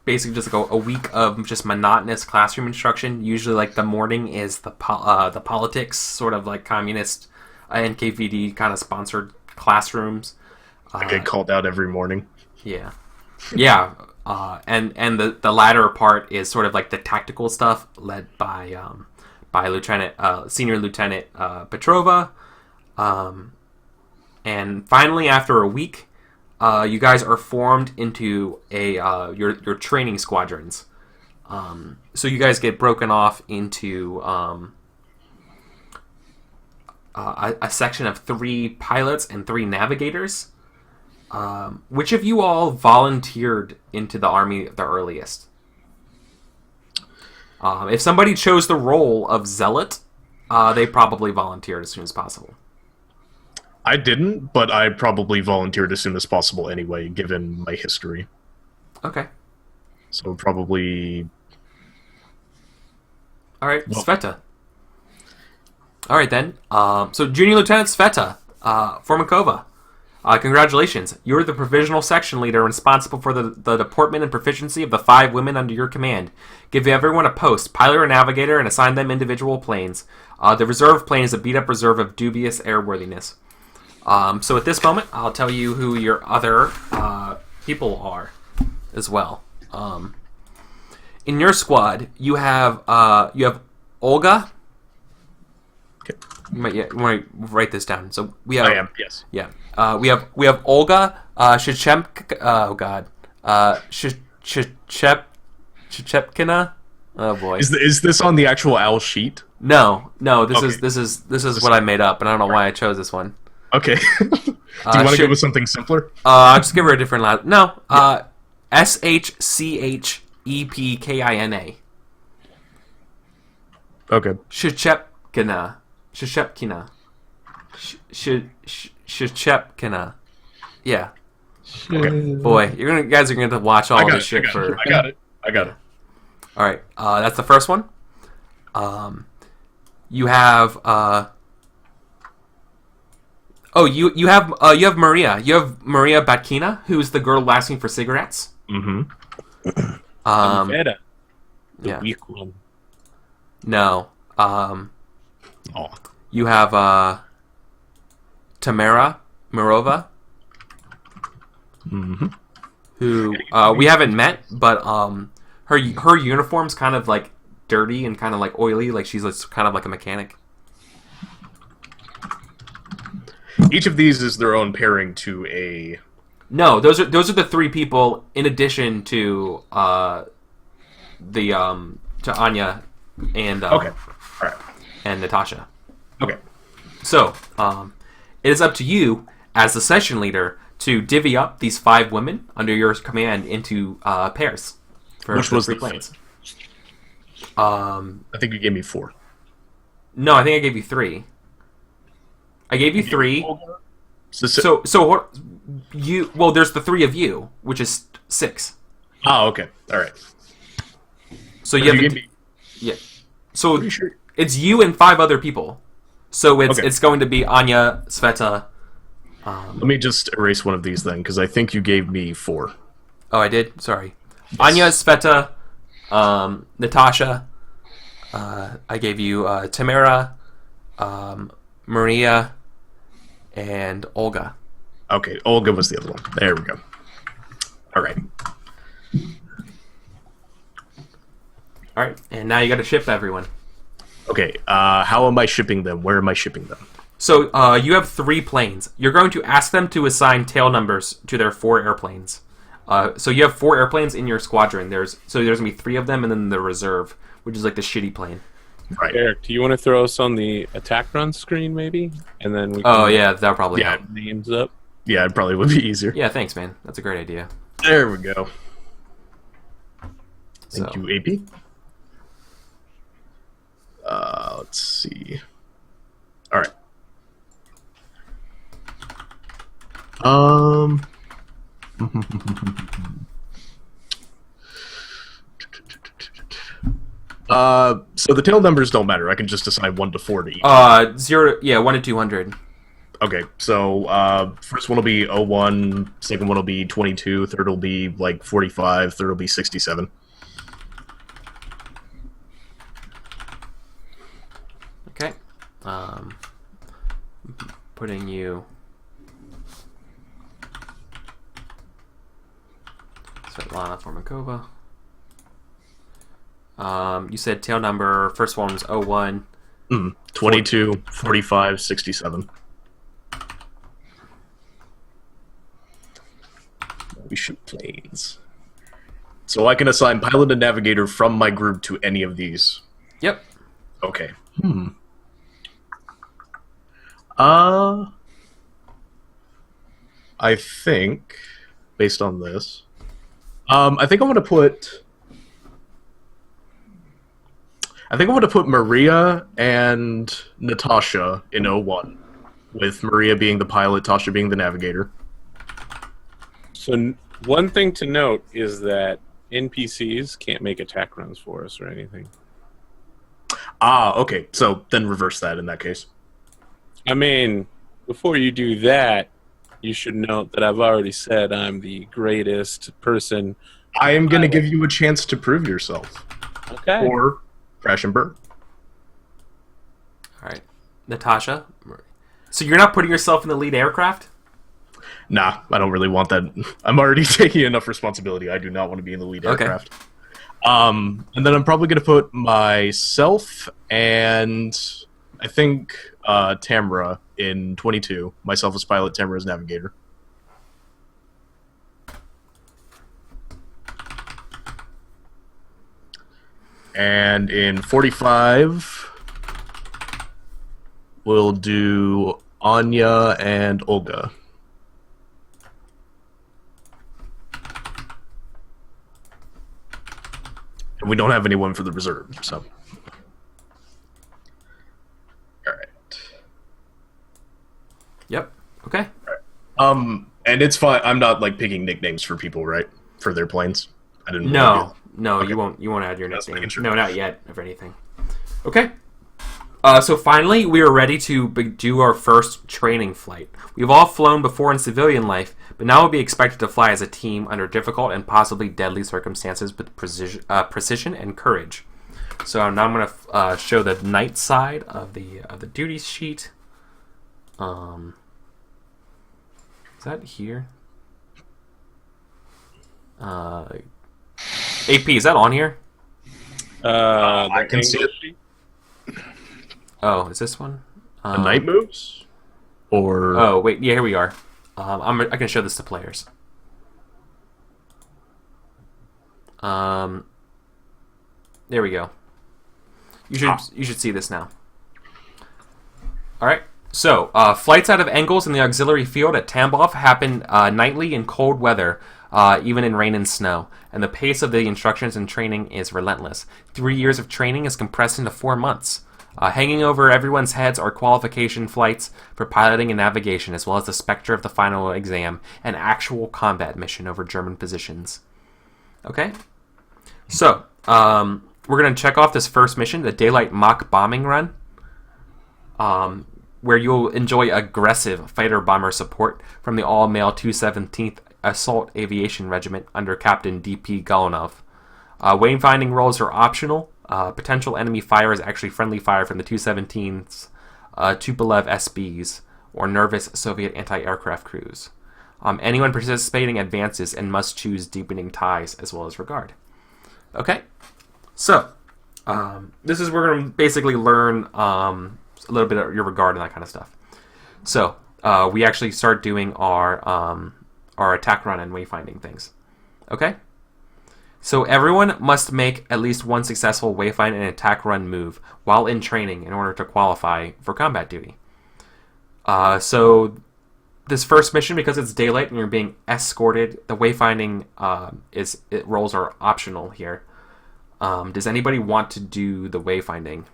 Basically just like a week of just monotonous classroom instruction. Usually like the morning is the politics, sort of like communist NKVD kind of sponsored classrooms. I get called out every morning. Yeah. Yeah. And the latter part is sort of like the tactical stuff led by Senior Lieutenant Petrova. And finally, after a week, you guys are formed into your training squadrons. So you guys get broken off into a section of 3 pilots and 3 navigators. Which of you all volunteered into the army the earliest? If somebody chose the role of zealot, they probably volunteered as soon as possible. I didn't, but I probably volunteered as soon as possible anyway, given my history. Okay. So probably... Alright, Sveta. Alright then. So Junior Lieutenant Sveta, Formakova. Congratulations. You're the provisional section leader responsible for the deportment and proficiency of the 5 women under your command. Give everyone a post, pilot or navigator, and assign them individual planes. The reserve plane is a beat-up reserve of dubious airworthiness. So at this moment, I'll tell you who your other people are as well. In your squad, you have Olga. Okay. You might write this down. So we have. I am, yes. Yeah. We have Olga Shchepkina. Oh God. Shchepkina. Oh boy. Is this on the actual OWL sheet? No. This Okay. is what I made up, and I don't know why I chose this one. Okay. Do you want to go with something simpler? I'll just give her a different last. No. Schepkina. Okay. Shchepkina. Shchepkina. Shchepkina. Yeah. Okay. Boy, you guys are gonna watch all this shit for. I got it. All right. That's the first one. You have. You have Maria. You have Maria Batkina, who's the girl asking for cigarettes. Mm-hmm. Vera, the yeah. weak one. No. Oh. You have Tamara Mirova, Mm-hmm. who we haven't met, but her uniform's kind of like dirty and kind of like oily, like she's kind of like a mechanic. Each of these is their own pairing to a. No, those are the three people in addition to to Anya and Okay. All right. and Natasha. Okay. So it is up to you as the session leader to divvy up these 5 women under your command into pairs. Which was the planes? I think you gave me 4. No, I think I gave you 3. I gave you 3. So what you? Well, there's the 3 of you, which is 6. Oh, okay. All right. So you have gave me. yeah. So Pretty sure. it's you and 5 other people. So it's Okay. it's going to be Anya, Sveta. Let me just erase one of these then, because I think you gave me 4. Oh, I did. Sorry, Anya, Sveta, Natasha. I gave you Tamara, Maria, and Olga. Okay, Olga was the other one. There we go. All right. All right, and now you got to ship everyone. Okay. How am I shipping them? Where am I shipping them? So you have 3 planes. You're going to ask them to assign tail numbers to their 4 airplanes. So you have 4 airplanes in your squadron. There's going to be 3 of them, and then the reserve, which is like the shitty plane. Right. Eric, do you want to throw us on the attack run screen, maybe? And then we can Oh yeah, that'll probably Yeah. help. names up. Yeah, it probably would be easier. Yeah, thanks, man. That's a great idea. There we go. Thank So- you, AP. Let's see. All right. So the tail numbers don't matter. I can just assign 1 to 4 to each. 1 to 200. Okay, so first one will be 01, second one will be 22, third will be like 45, third will be 67. Okay. Putting you. Svetlana Formakova. You said tail number. First one was 01. 22, 45, 67. We shoot planes. So I can assign pilot and navigator from my group to any of these. Yep. Okay. I think, based on this, I think I'm gonna put Maria and Natasha in 01, with Maria being the pilot, Tasha being the navigator. So one thing to note is that NPCs can't make attack runs for us or anything. Ah, okay. So then reverse that in that case. I mean, before you do that, you should note that I've already said I'm the greatest person. I am gonna give you a chance to prove yourself. Okay. Or crash and burn. All right, Natasha. So you're not putting yourself in the lead aircraft? Nah, I don't really want that. I'm already taking enough responsibility. I do not want to be in the lead Okay. aircraft. And then I'm probably going to put myself and I think Tamara in 22. Myself as pilot, Tamara as navigator. And in 45, we'll do Anya and Olga. And we don't have anyone for the reserve, so. Alright. Yep. Okay. And it's fine. I'm not like picking nicknames for people, right? For their planes. I didn't. No, Okay. you won't. You won't add your Just nickname. making sure. No, not yet. Of anything. Okay. So finally, we are ready to do our first training flight. We've all flown before in civilian life, but now we'll be expected to fly as a team under difficult and possibly deadly circumstances with precision and courage. So now I'm going to show the night side of the duty sheet. Is that here? AP, is that on here? I can see it. Oh, is this one? The night moves? Or... Oh, wait. Yeah, here we are. I can show this to players. There we go. You should see this now. All right. So, flights out of Engels in the auxiliary field at Tambov happen nightly in cold weather, even in rain and snow. And the pace of the instructions and training is relentless. 3 years of training is compressed into 4 months. Hanging over everyone's heads are qualification flights for piloting and navigation, as well as the specter of the final exam, an actual combat mission over German positions. Okay? So, we're going to check off this first mission, the Daylight Mock Bombing Run, where you'll enjoy aggressive fighter-bomber support from the all-male 217th Assault Aviation Regiment under Captain D.P. Golunov. Wayfinding roles are optional. Potential enemy fire is actually friendly fire from the 217's Tupolev SBs, or nervous Soviet anti-aircraft crews. Anyone participating advances and must choose deepening ties as well as regard. Okay, so this is where we're going to basically learn a little bit of your regard and that kind of stuff. So we actually start doing our attack run and wayfinding things. Okay? So everyone must make at least one successful wayfind and attack run move while in training in order to qualify for combat duty. So this first mission, because it's daylight and you're being escorted, the wayfinding roles are optional here. Does anybody want to do the wayfinding?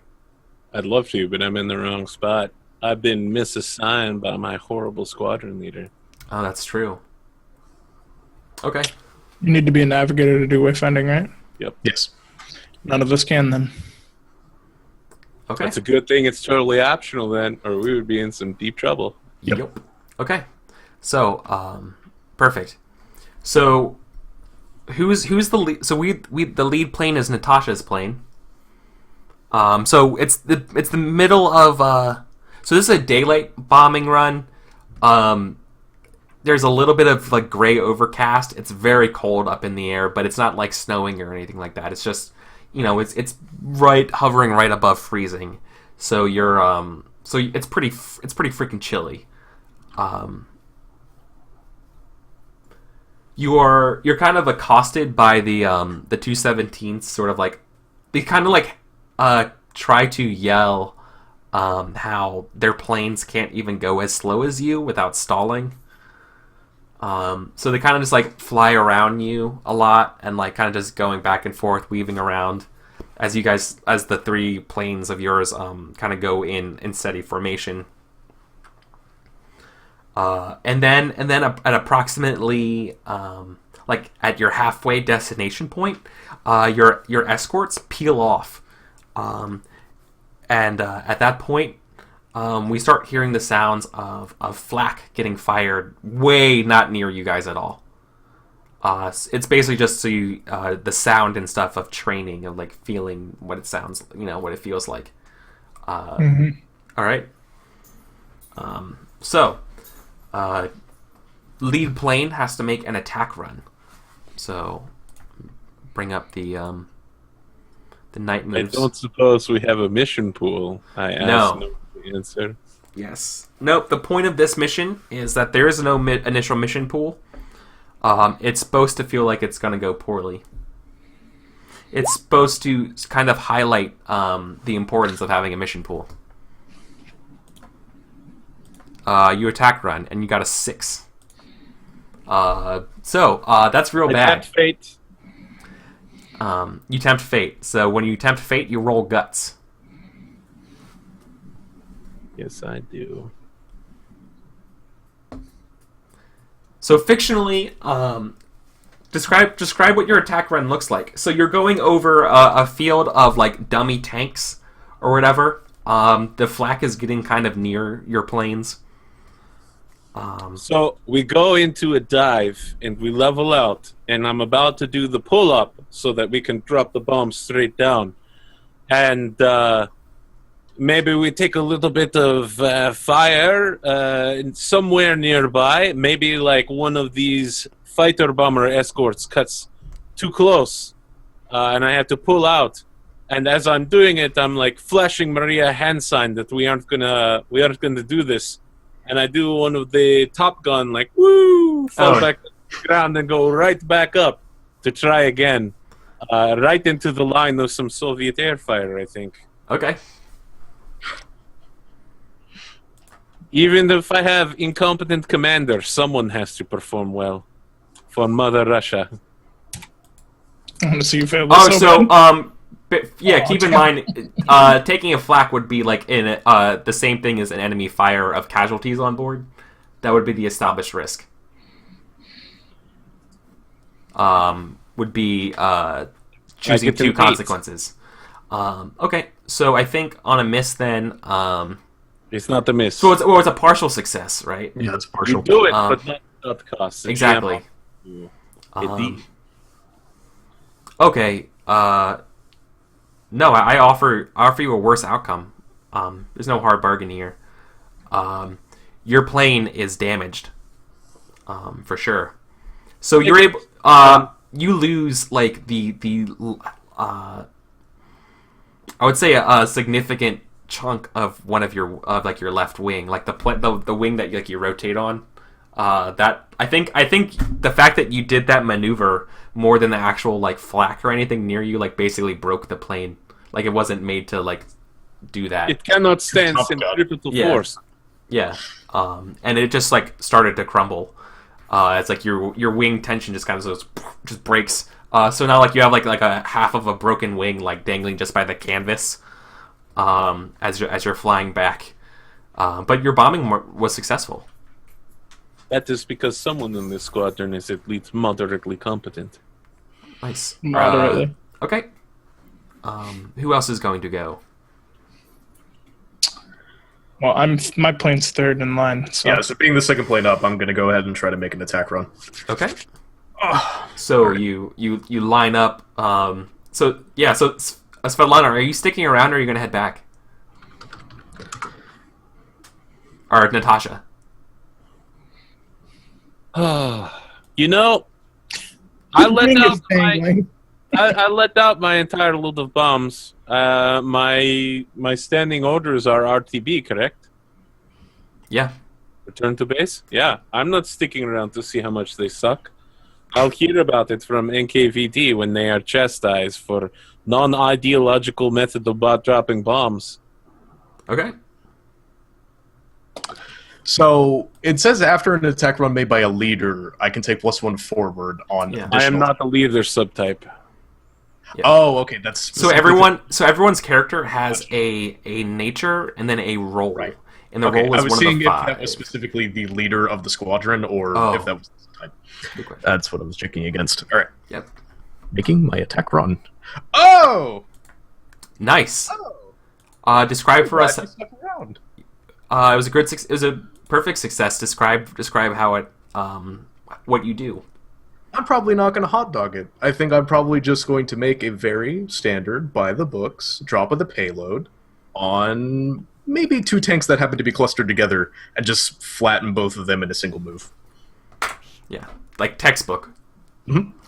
I'd love to, but I'm in the wrong spot. I've been misassigned by my horrible squadron leader. Oh, that's true. Okay. You need to be a navigator to do wayfinding, right? Yep. Yes. None of us can then. Okay. That's a good thing it's totally optional then, or we would be in some deep trouble. Yep. Okay. So, perfect. So, who's the lead? So the lead plane is Natasha's plane. So it's the middle of so this is a daylight bombing run. There's a little bit of like gray overcast. It's very cold up in the air, but it's not like snowing or anything like that. It's just, it's right hovering right above freezing. So you're it's pretty freaking chilly. You're kind of accosted by the 217s, sort of like they kind of like try to yell how their planes can't even go as slow as you without stalling. So they kind of just like fly around you a lot and like kind of just going back and forth, weaving around as the three planes of yours kind of go in steady formation. And then at approximately like at your halfway destination point, your escorts peel off, and at that point, we start hearing the sounds of flak getting fired way not near you guys at all. It's basically just so you the sound and stuff of training, of like feeling what it sounds, what it feels like. All right. So lead plane has to make an attack run. So bring up the night moves. I don't suppose we have a mission pool. I asked no answer. Yes. Nope. The point of this mission is that there is no initial mission pool. It's supposed to feel like it's going to go poorly. It's supposed to kind of highlight the importance of having a mission pool. you attack run, and you got a 6. So that's real I bad. tempt fate. You tempt fate. So when you tempt fate, you roll guts. Yes, I do. So fictionally, describe what your attack run looks like. So you're going over a field of like dummy tanks or whatever. The flak is getting kind of near your planes. So we go into a dive and we level out, and I'm about to do the pull up so that we can drop the bomb straight down. And maybe we take a little bit of fire somewhere nearby. Maybe like one of these fighter bomber escorts cuts too close, and I have to pull out. And as I'm doing it, I'm like flashing Maria a hand sign that we aren't gonna do this. And I do one of the Top Gun, like, woo, fall back to the ground and go right back up to try again. Right into the line of some Soviet air fire, I think. Okay. Even if I have incompetent commander, someone has to perform well for Mother Russia. I want to see you fail Oh, this so bad. keep in mind, taking a flak would be like in the same thing as an enemy fire of casualties on board. That would be the established risk. Would be choosing 2 consequences. Okay, so I think on a miss then. It's not a miss. So it's a partial success, right? Yeah, it's You partial. do it, but not at cost. Exactly. Okay. No, I offer you a worse outcome. There's no hard bargain here. Your plane is damaged, for sure. So you're able. You lose like I would say a significant chunk of one of your your left wing, like the wing that like you rotate on. That I think the fact that you did that maneuver more than the actual like flak or anything near you like basically broke the plane. Like it wasn't made to like do that. It cannot stand centripetal force. Yeah. And it just like started to crumble. It's like your wing tension just kind of just breaks. So now like you have like a half of a broken wing like dangling just by the canvas as you're flying back. But your bombing was successful. That is because someone in this squadron is at least moderately competent. Nice. Moderately. Okay. Who else is going to go? Well, my plane's third in line. So. Yeah, so being the second plane up, I'm going to go ahead and try to make an attack run. Okay. So you line up. So Svetlana, are you sticking around or are you going to head back? Or Natasha? You know, I let out my entire load of bombs. My standing orders are RTB, correct? Yeah. Return to base? Yeah. I'm not sticking around to see how much they suck. I'll hear about it from NKVD when they are chastised for non-ideological method of dropping bombs. Okay. So it says after an attack run made by a leader, I can take +1 forward on. Yeah. I am not the leader subtype. Yeah. Oh, okay, that's So everyone's character has a nature and then a role. Right. And the Okay, role is I was one seeing of the if 5. that was specifically the leader of the squadron or if that was the type. Good question. That's what I was checking against. All right, Yep. making my attack run. Oh, Nice. Describe for us. Glad you stuck around. It was a good. It was a perfect success. Describe how it. What you do. I'm probably not going to hot dog it. I think I'm probably just going to make a very standard, by the books, drop of the payload on maybe 2 tanks that happen to be clustered together and just flatten both of them in a single move. Yeah, like textbook.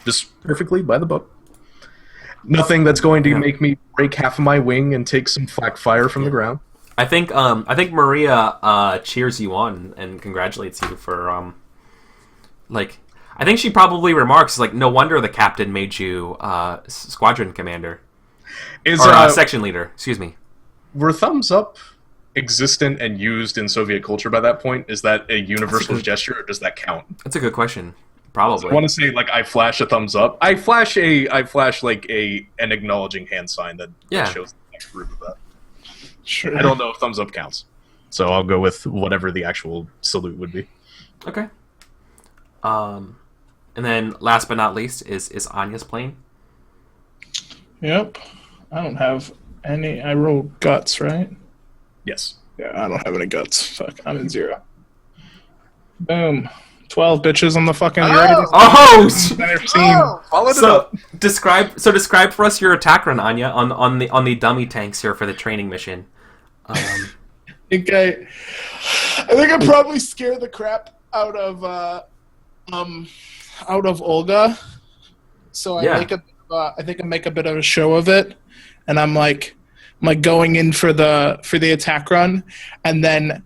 Just perfectly by the book. Nothing that's going to make me break half of my wing and take some flak fire from the ground. I think Maria cheers you on and congratulates you for I think she probably remarks like, no wonder the captain made you squadron commander or section leader. Excuse me. Were thumbs up existent and used in Soviet culture by that point? Is that a universal gesture, or does that count? That's a good question. Probably. So I want to say, like, I flash a thumbs up. I flash like an acknowledging hand sign that shows the next group of that. Sure. I don't know if thumbs up counts, so I'll go with whatever the actual salute would be. Okay. And then last but not least is Anya's plane. Yep. I don't have any. I roll guts, right? Yes. Yeah, I don't have any guts. Fuck, I'm in 0. Boom. 12 bitches on the fucking. Oh! Followed it up. Describe for us your attack run, Anya, on the dummy tanks here for the training mission. I think I probably scared the crap out of Olga. So I think I make a bit of a show of it, and I'm like going in for the attack run, and then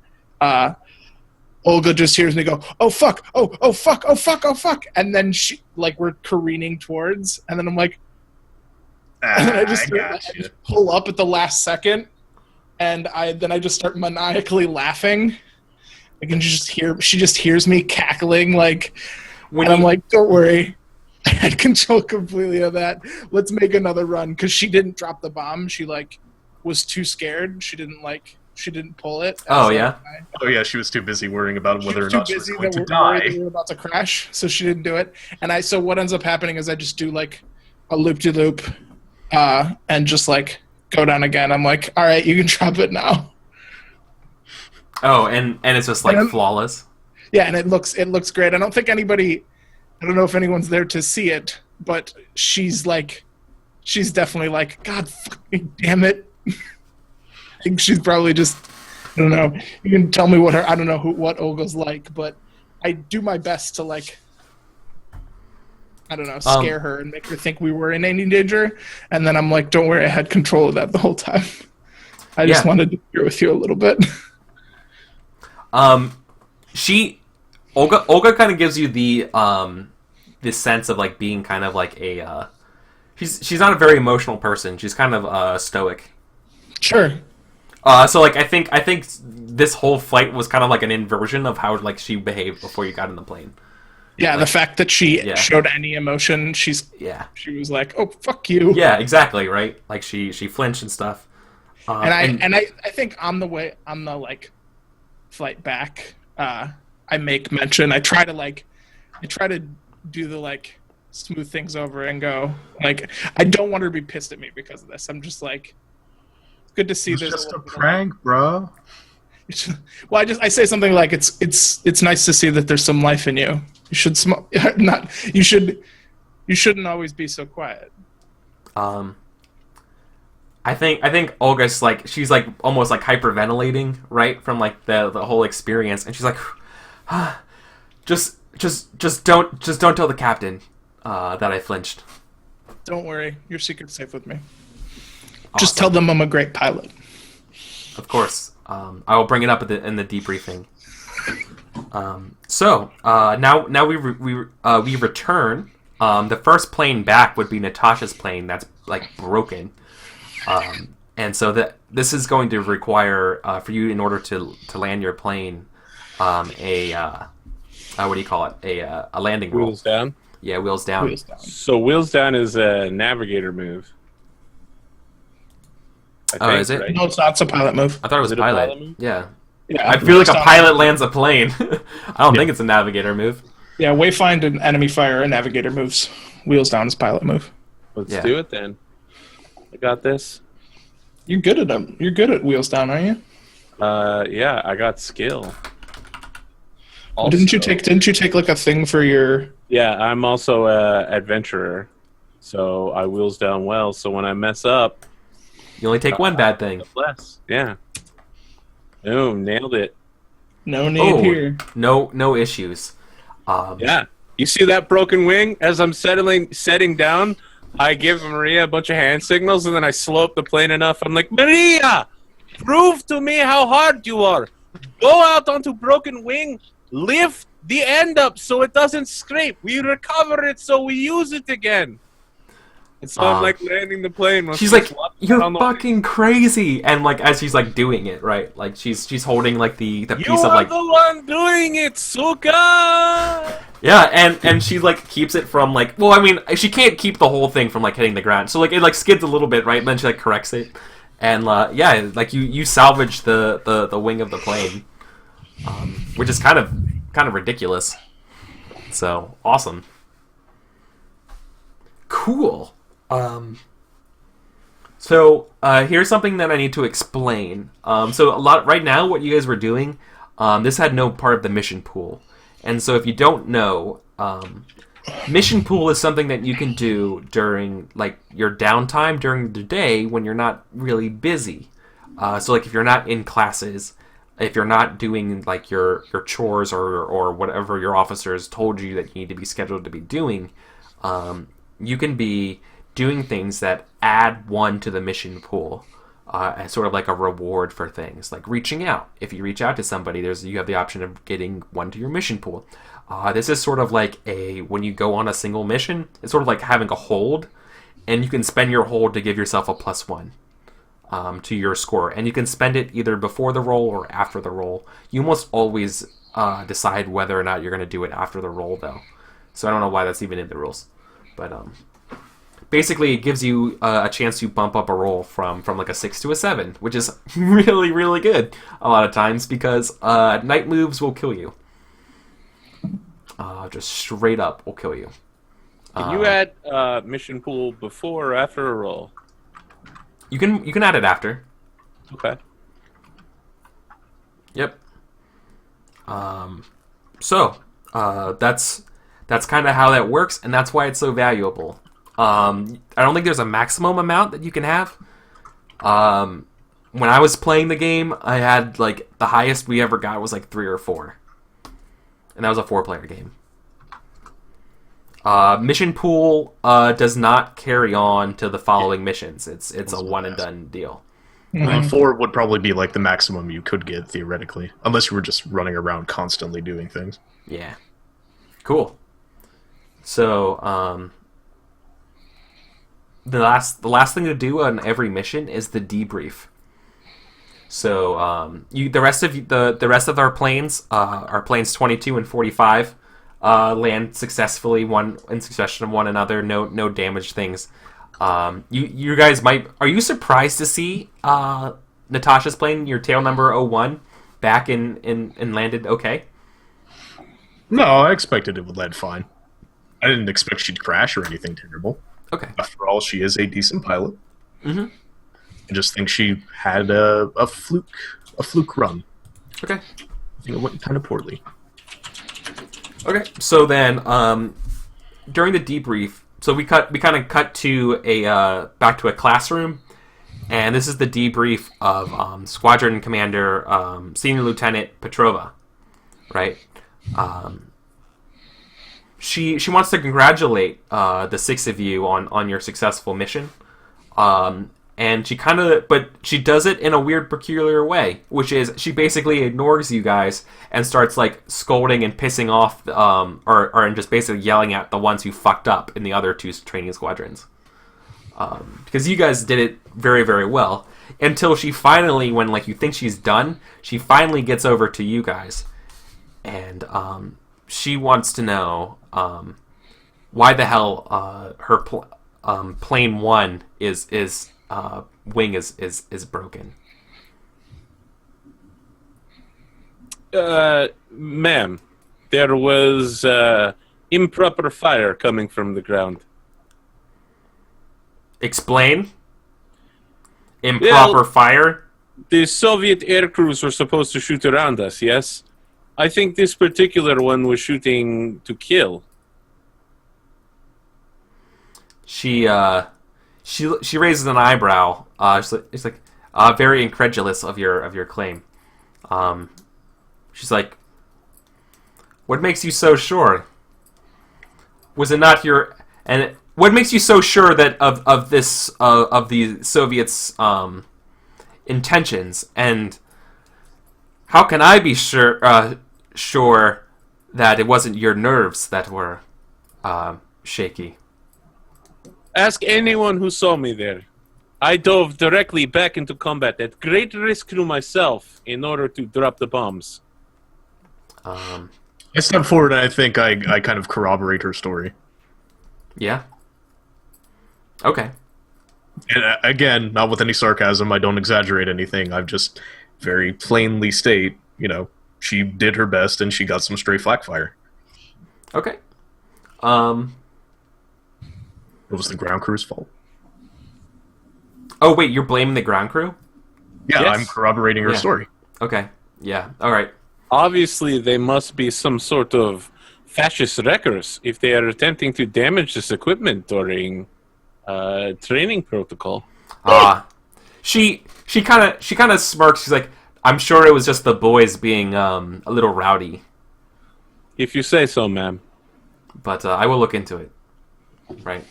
Olga just hears me go, "Oh fuck! Oh fuck! Oh fuck! Oh fuck!" And then she, like, we're careening towards, and then I'm like, and then I just pull up at the last second, and I just start maniacally laughing. I can just hear, she just hears me cackling, like, I'm like, "Don't worry, I had control completely of that. Let's make another run," because she didn't drop the bomb. She, like, was too scared. She didn't pull it. Oh yeah. She was too busy worrying about whether or not she was going to die. die. We were about to crash, so she didn't do it. And so what ends up happening is I just do, like, a loop-de-loop, and just, like, go down again. I'm like, all right, you can drop it now. Oh, and it's just, like, flawless. Yeah, and it looks great. I don't know if anyone's there to see it, but she's definitely like, God fucking damn it. I think she's probably just, I don't know. You can tell me I don't know what Olga's like, but I do my best to, like, I don't know, scare her and make her think we were in any danger. And then I'm like, don't worry, I had control of that the whole time. I just wanted to hear with you a little bit. Olga kind of gives you the this sense of, like, being kind of like a she's not a very emotional person. She's kind of stoic. Sure. So, like, I think this whole fight was kind of like an inversion of how, like, she behaved before you got in the plane. Yeah, like, the fact that she showed any emotion, she was like, "Oh, fuck you." Yeah, exactly, right? Like, she flinched and stuff. And I think on the like flight back, I make mention. I try to do the, like, smooth things over and go, like, I don't want her to be pissed at me because of this. I'm just like, good to see it's this. Just a prank, bro. Well, I say something like, it's nice to see that there's some life in you. You should you shouldn't always be so quiet. I think Olga's, like, she's, like, almost, like, hyperventilating, right, from, like, the whole experience, and she's like, just don't tell the captain that I flinched. Don't worry, your secret's safe with me. Awesome. Just tell them I'm a great pilot. Of course. I will bring it up in the debriefing. So now we return. The first plane back would be Natasha's plane that's, like, broken. And so this is going to require for you, in order to land your plane, what do you call it? A landing roll. Wheels down. Yeah, wheels down. Wheels down. So wheels down is a navigator move. Is it? Right? No, it's not. It's a pilot move. I thought it was Is a it pilot. A pilot move? Yeah. Yeah, I feel like a pilot lands a plane. I don't think it's a navigator move. Yeah, wayfind and enemy fire and navigator moves. Wheels down is pilot move. Let's do it then. I got this. You're good at them. You're good at wheels down, aren't you? Yeah, I got skill. Also, didn't you take like a thing for your? Yeah, I'm also a adventurer, so I wheels down well. So when I mess up, you only take one bad thing. Less. Yeah. Boom, nailed it. No need here. No issues. Yeah. You see that broken wing? As I'm setting down, I give Maria a bunch of hand signals, and then I slow up the plane enough. I'm like, Maria, prove to me how hard you are. Go out onto broken wing, lift the end up so it doesn't scrape. We recover it so we use it again. It's not like landing the plane. She's like, "You're fucking crazy!" And like, as she's like doing it, right? Like she's holding like the piece of like. You are the one doing it, Suka. Yeah, and she like keeps it from like. Well, I mean, she can't keep the whole thing from like hitting the ground, so like it like skids a little bit, right? And then she like corrects it, and yeah, like you salvage the wing of the plane, which is kind of ridiculous. So awesome. Cool. So here's something that I need to explain. So a lot right now, what you guys were doing, this had no part of the mission pool, and so if you don't know, mission pool is something that you can do during like your downtime during the day when you're not really busy. So like if you're not in classes, if you're not doing like your chores or whatever your officers told you that you need to be scheduled to be doing, you can be doing things that add one to the mission pool as sort of like a reward for things like reaching out. If you reach out to somebody, you have the option of getting one to your mission pool. This is sort of like when you go on a single mission, it's sort of like having a hold, and you can spend your hold to give yourself a +1 to your score, and you can spend it either before the roll or after the roll. You almost always decide whether or not you're going to do it after the roll, though. So I don't know why that's even in the rules, but basically it gives you a chance to bump up a roll from like a 6 to a 7, which is really, really good a lot of times, because night moves will kill you. Just straight up will kill you. Can you add mission pool before or after a roll? You can add it after. Okay. Yep. So that's kind of how that works, and that's why it's so valuable. I don't think there's a maximum amount that you can have. When I was playing the game, I had like the highest we ever got was like 3 or 4, and that was a 4-player game. Mission pool does not carry on to the following missions. It's a one and done deal. 4 would probably be like the maximum you could get theoretically, unless you were just running around constantly doing things. Yeah. Cool. So the last thing to do on every mission is the debrief. So the rest of our planes, our planes 22 and 45, land successfully, one in succession of one another. No damaged things. You guys are you surprised to see Natasha's plane, your tail number 01, back in landed okay? No, I expected it would land fine. I didn't expect she'd crash or anything terrible. Okay. After all, she is a decent pilot. Mm-hmm. I just think she had a fluke run. Okay. I think it went kind of poorly. Okay. So then, during the debrief, so we kind of cut to back to a classroom, and this is the debrief of Squadron Commander Senior Lieutenant Petrova, right? She wants to congratulate the 6 of you on your successful mission, and but she does it in a weird, peculiar way, which is she basically ignores you guys and starts like scolding and pissing off, and just basically yelling at the ones who fucked up in the other 2 training squadrons, because you guys did it very, very well until she finally, when like you think she's done, she finally gets over to you guys, and she wants to know why the hell her plane 1 is wing is broken. Ma'am, there was improper fire coming from the ground. Explain. Improper fire? The Soviet air crews were supposed to shoot around us, yes? I think this particular one was shooting to kill. She raises an eyebrow. It's like very incredulous of your claim. She's like, "What makes you so sure? Was it not your what makes you so sure that of the Soviets' intentions? And how can I be sure that it wasn't your nerves that were shaky?" Ask anyone who saw me there. I dove directly back into combat at great risk to myself in order to drop the bombs. Um, I step forward and I think I kind of corroborate her story. yeah. Okay. And again, not with any sarcasm, I don't exaggerate anything. I just very plainly state, she did her best and she got some stray flak fire. Okay. It was the ground crew's fault. Oh, wait, you're blaming the ground crew? Yeah, Yes. I'm corroborating her Yeah. story. Okay. Yeah. All right. Obviously, they must be some sort of fascist wreckers if they are attempting to damage this equipment during training protocol. She kind of smirks. She's like, I'm sure it was just the boys being a little rowdy, If you say so, ma'am. but I will look into it. Right.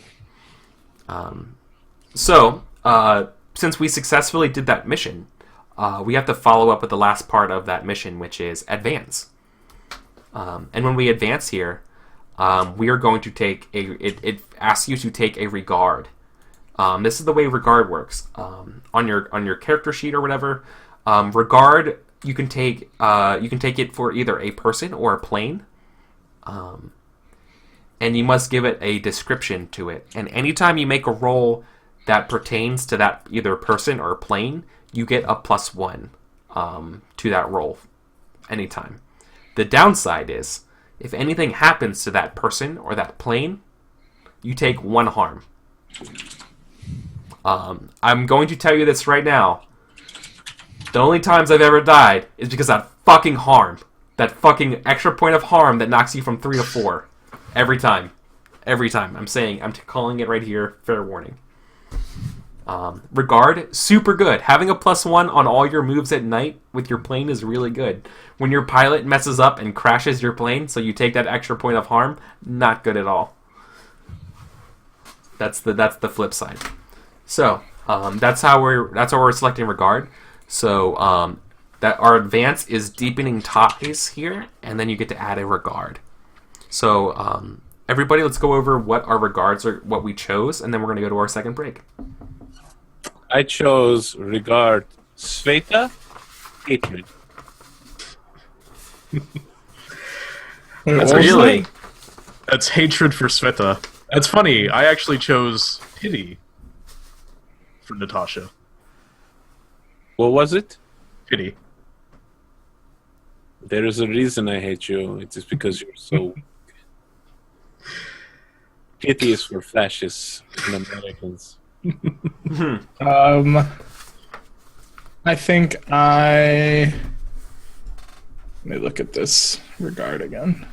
So, since we successfully did that mission, we have to follow up with the last part of that mission, which is advance. And when we advance here, we are going to take it asks you to take a regard. This is the way regard works. On your character sheet or whatever, regard you can take it for either a person or a plane. And you must give it a description to it. And anytime you make a roll that pertains to that either person or plane, you get a +1 to that roll anytime. The downside is, if anything happens to that person or that plane, you take 1 harm. I'm going to tell you this right now. The only times I've ever died is because of that fucking harm. That fucking extra point of harm that knocks you from 3 to 4. Every time. Every time. I'm calling it right here. Fair warning. Regard, super good. Having a +1 on all your moves at night with your plane is really good. When your pilot messes up and crashes your plane, so you take that extra point of harm, not good at all. That's the flip side. So that's how we're selecting regard. So that our advance is deepening ties here, and then you get to add a regard. So everybody, let's go over what our regards are, what we chose, and then we're going to go to our second break. I chose regard Sveta, hatred. That's What was really that? That's hatred for Sveta. That's funny. I actually chose pity for Natasha. What was it? Pity. There is a reason I hate you. It is because you're so weak. Pity is for fascists and Americans. I think let me look at this regard again.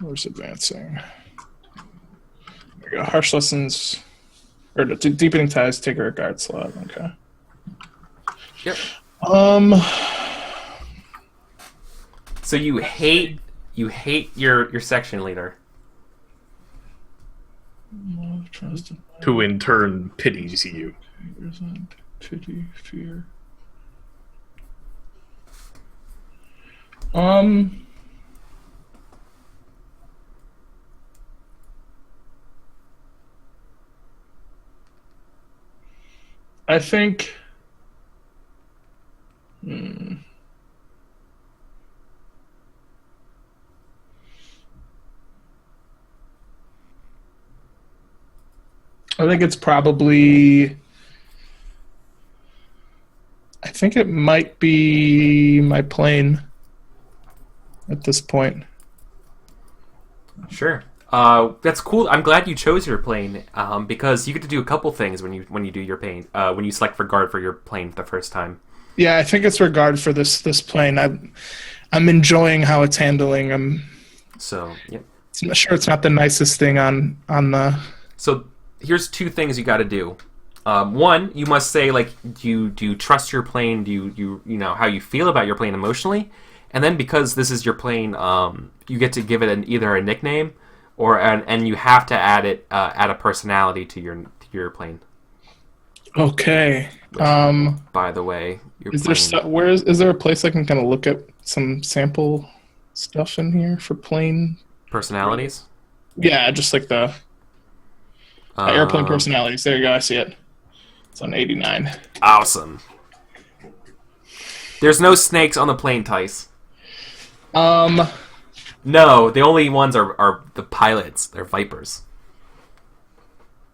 Where's advancing? There we go. Harsh lessons, or deepening ties. Take a regard slot. Okay. Yep. So you hate your section leader. Who in turn pities you. Pity, fear. I think. I think it's probably. I think it might be my plane at this point. Sure. That's cool. I'm glad you chose your plane because you get to do a couple things when you do your plane when you select regard for your plane the first time. Yeah, I think it's regard for this plane. I'm enjoying how it's handling. So yep. I'm sure it's not the nicest thing on the. So here's 2 things you got to do. One, you must say like, do you trust your plane? Do you know how you feel about your plane emotionally? And then because this is your plane, you get to give it either a nickname or and you have to add a personality to your plane. Okay. By the way, your Is plane, there is there a place I can kind of look at some sample stuff in here for plane? personalities? Yeah, just like the airplane personalities. There you go. I see it. It's on 89. Awesome. There's no snakes on the plane, Tice. No, the only ones are the pilots. They're Vipers.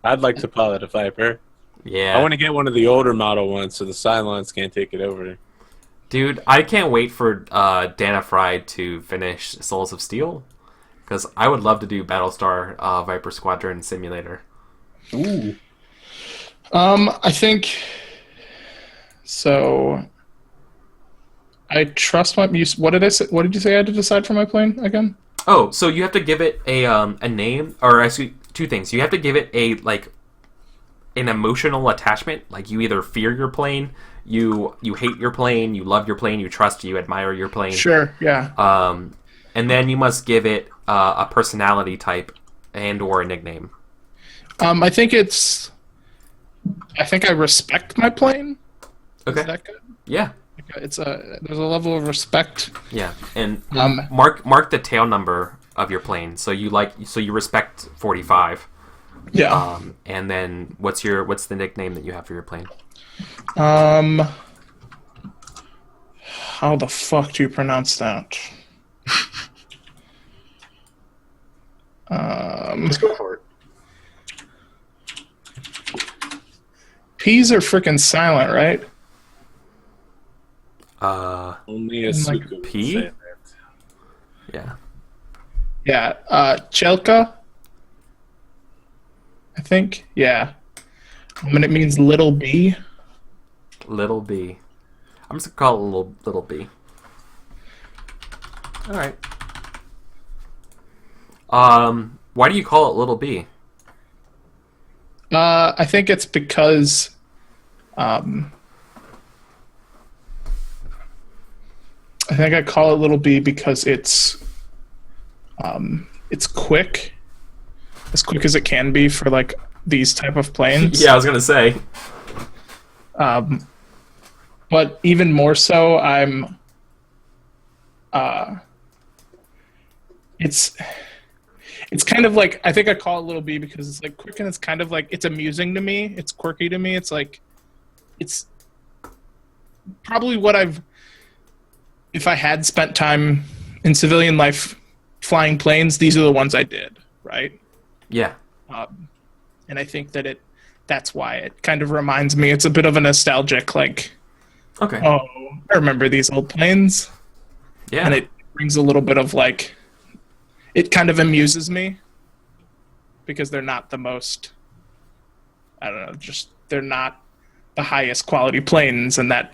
I'd like to pilot a Viper. Yeah. I want to get one of the older model ones so the Cylons can't take it over. Dude, I can't wait for Dana Fry to finish Souls of Steel, because I would love to do Battlestar Viper Squadron Simulator. Ooh. I think so. I trust my. What did I say? What did you say I had to decide for my plane again? Oh, so you have to give it a name, or actually two things. You have to give it an emotional attachment. Like you either fear your plane, you hate your plane, you love your plane, you trust, you admire your plane. Sure. Yeah. And then you must give it a personality type and or a nickname. I think it's. I think I respect my plane. Okay. Is that good? Yeah. There's a level of respect. Yeah, and mark the tail number of your plane. So you respect 45. Yeah. And then what's the nickname that you have for your plane? How the fuck do you pronounce that? Let's go for it. P's are freaking silent, right? Only a Suka would P? say that. Yeah. Yeah. Chelka. I think. Yeah. And it means little B. Little B. I'm just gonna call it little B. All right. Why do you call it little B? I think it's because. I think I call it little B because it's quick, as quick as it can be for like these type of planes. Yeah, I was gonna say. But even more so, it's kind of like, I think I call it little B because it's like quick and it's kind of like, it's amusing to me. It's quirky to me. It's like, it's probably what if I had spent time in civilian life flying planes, these are the ones I did, right? Yeah. And I think that's why it kind of reminds me, it's a bit of a nostalgic, like, Okay. oh, I remember these old planes. Yeah. And it brings a little bit of like, it kind of amuses me because they're not the most, I don't know, just they're not the highest quality planes, and that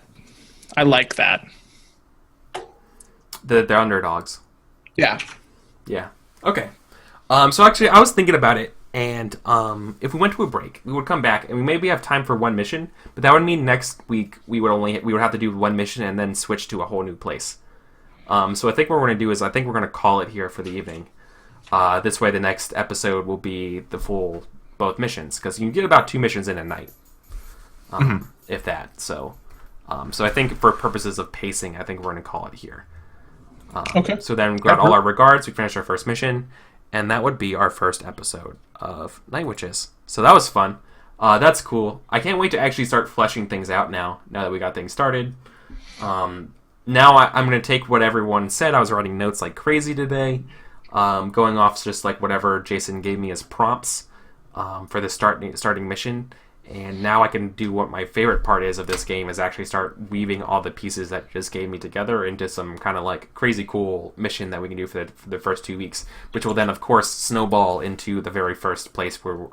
I like that. They're underdogs. Yeah. Yeah. Okay. So actually, I was thinking about it, and if we went to a break, we would come back, and we maybe have time for one mission, but that would mean next week we would have to do one mission and then switch to a whole new place. So I think what we're going to do is I think we're going to call it here for the evening. This way, the next episode will be the full both missions, because you can get about 2 missions in a night, if that. So I think for purposes of pacing, I think we're going to call it here. Okay. So then we've got all our regards. We finished our first mission, and that would be our first episode of Night Witches. So that was fun. That's cool. I can't wait to actually start fleshing things out now that we got things started. Now I'm going to take what everyone said. I was writing notes like crazy today, going off just like whatever Jason gave me as prompts for the starting mission. And now I can do what my favorite part is of this game, is actually start weaving all the pieces that you just gave me together into some kind of like crazy cool mission that we can do for the first 2 weeks, which will then of course snowball into the very first place where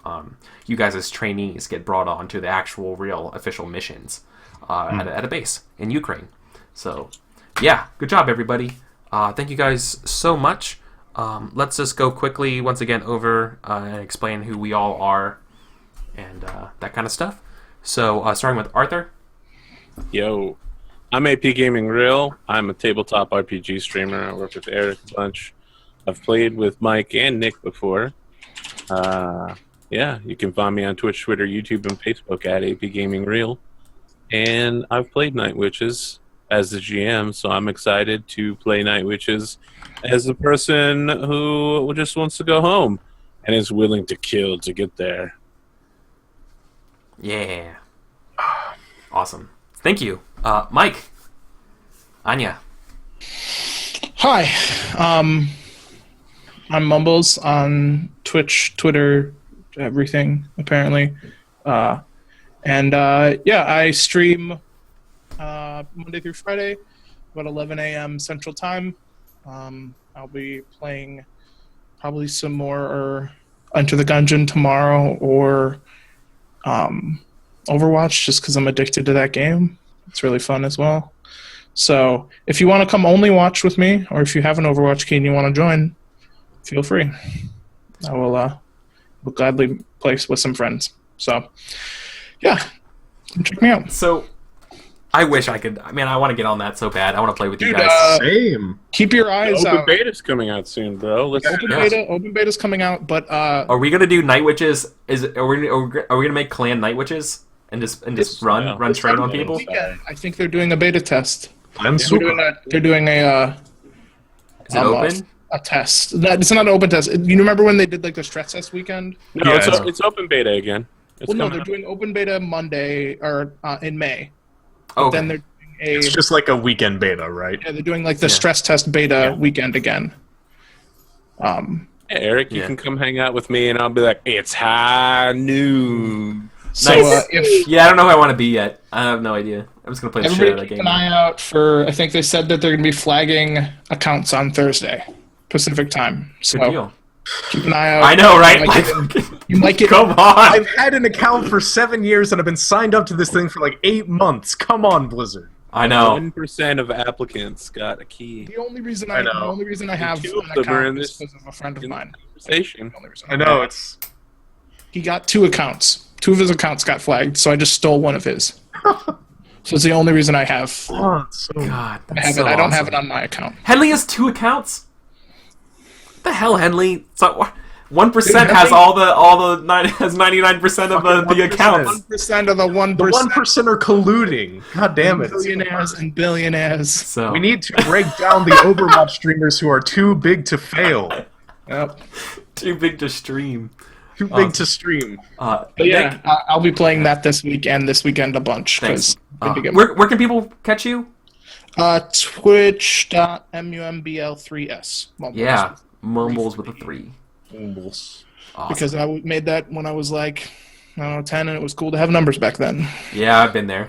you guys as trainees get brought on to the actual real official missions at a base in Ukraine. So yeah, good job everybody. Thank you guys so much. Let's just go quickly once again over and explain who we all are and that kind of stuff. So, starting with Arthur. Yo, I'm APGamingREAL. I'm a tabletop RPG streamer. I work with Eric a bunch. I've played with Mike and Nick before. Yeah, you can find me on Twitch, Twitter, YouTube, and Facebook at APGamingREAL. And I've played Night Witches as the GM, so I'm excited to play Night Witches as the person who just wants to go home. and is willing to kill to get there. Yeah. Awesome. Thank you. Mike. Anya. Hi. I'm Mumbles on Twitch, Twitter, everything, apparently. I stream Monday through Friday, about 11 a.m. Central Time. I'll be playing probably some more Enter the Gungeon tomorrow or Overwatch, just because I'm addicted to that game. It's really fun as well. So if you want to come only watch with me, or if you have an Overwatch key and you want to join, feel free. I will gladly play with some friends. So, yeah, check me out. So, I wish I could. I mean, I want to get on that so bad. I want to play with you guys. Same. Keep your eyes Open out. beta's coming out soon, bro. Open beta's coming out, but Are we gonna do Night Witches? Are we gonna make clan Night Witches and just run straight on people? weekend, I think they're doing a beta test. They're doing a Is it open? a test. It's not an open test. You remember when they did like the stress test weekend? No, Yeah, it's open beta again. They're doing open beta Monday or in May. Oh, Then they're doing It's just like a weekend beta, right? they're doing like the stress test beta weekend again. Hey, Eric, you can come hang out with me, and I'll be like, it's high noon. So Nice. if yeah, I don't know who I want to be yet. I have no idea. I'm just gonna play the shit out of everybody that keep game. an eye out for, I think they said that they're going to be flagging accounts on Thursday, Pacific time. So Good deal. keep an eye out. I know, right? You might get. Come on. I've had an account for 7 years and I've been signed up to this thing for like 8 months. Come on, Blizzard. I know. 1% of applicants got a key. The only reason I know. the only reason I have killed an them account in is this- because of a friend of mine. Conversation. The only reason I know, it's... He got 2 accounts. 2 of his accounts got flagged, so I just stole one of his. So it's the only reason I have. Oh, it's so... God, I that's have so it. I don't awesome. have it on my account. Henley has 2 accounts. What the hell, Henley? So 1% Dude, has Henley- has 99% of the 1%. accounts. 1% of the 1%. The 1% are colluding. God damn it. Billionaires and billionaires. So We need to break down the Overwatch streamers who are too big to fail. Yep. too big to stream. Too big to stream. But yeah, Nick, I'll be playing that this week and this weekend a bunch. thanks. 'Cause good to get Where can people catch you? Twitch.mumbl3s. Yeah, Mumbles with a 3. Mumbles. Awesome. Because I made that when I was like, I don't know, 10, and it was cool to have numbers back then. Yeah, I've been there.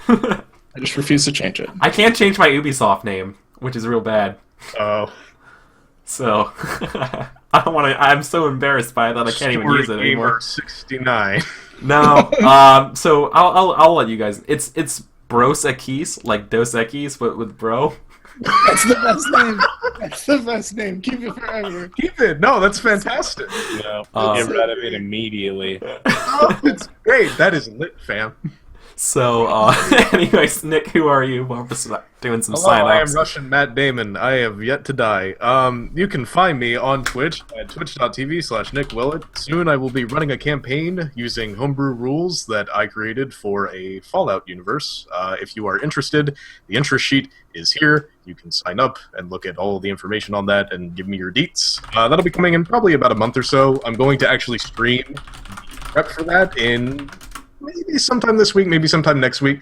I just refused to change it. I can't change my Ubisoft name, which is real bad. Oh. So I don't want to. I'm so embarrassed by that I can't even use it anymore. 69. No. So I'll let you guys. It's Bros Equis, like Dos Equis, but with bro. That's the best name. That's the best name. Keep it forever. Keep it. No, that's fantastic. No, Awesome. get rid of it immediately. Oh, that's great. That is lit, fam. So, anyways, Nick, who are you? Well, we're just doing some Hello, I am sign-ups. Russian Matt Damon. I have yet to die. You can find me on Twitch at twitch.tv/Nick Willett. Soon I will be running a campaign using homebrew rules that I created for a Fallout universe. If you are interested, the interest sheet is here. You can sign up and look at all the information on that and give me your deets. That'll be coming in probably about a month or so. I'm going to actually stream prep for that in maybe sometime this week, maybe sometime next week,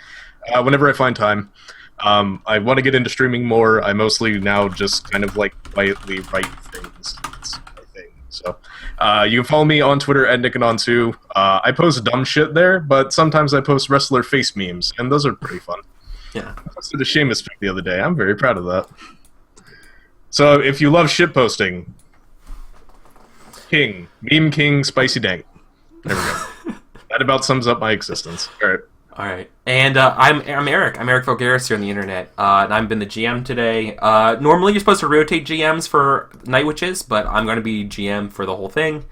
whenever I find time. I want to get into streaming more. I mostly now just kind of like quietly write things. It's my thing. So you can follow me on Twitter at NickAnon2. I post dumb shit there, but sometimes I post wrestler face memes, and those are pretty fun. Yeah. I posted a Sheamus pic the other day. I'm very proud of that. So if you love shit posting, Meme King, Spicy Dank. There we go. That about sums up my existence. All right. All right, and I'm Eric. I'm EricVulgaris here on the internet, and I've been the GM today. Normally, you're supposed to rotate GMs for Night Witches, but I'm going to be GM for the whole thing.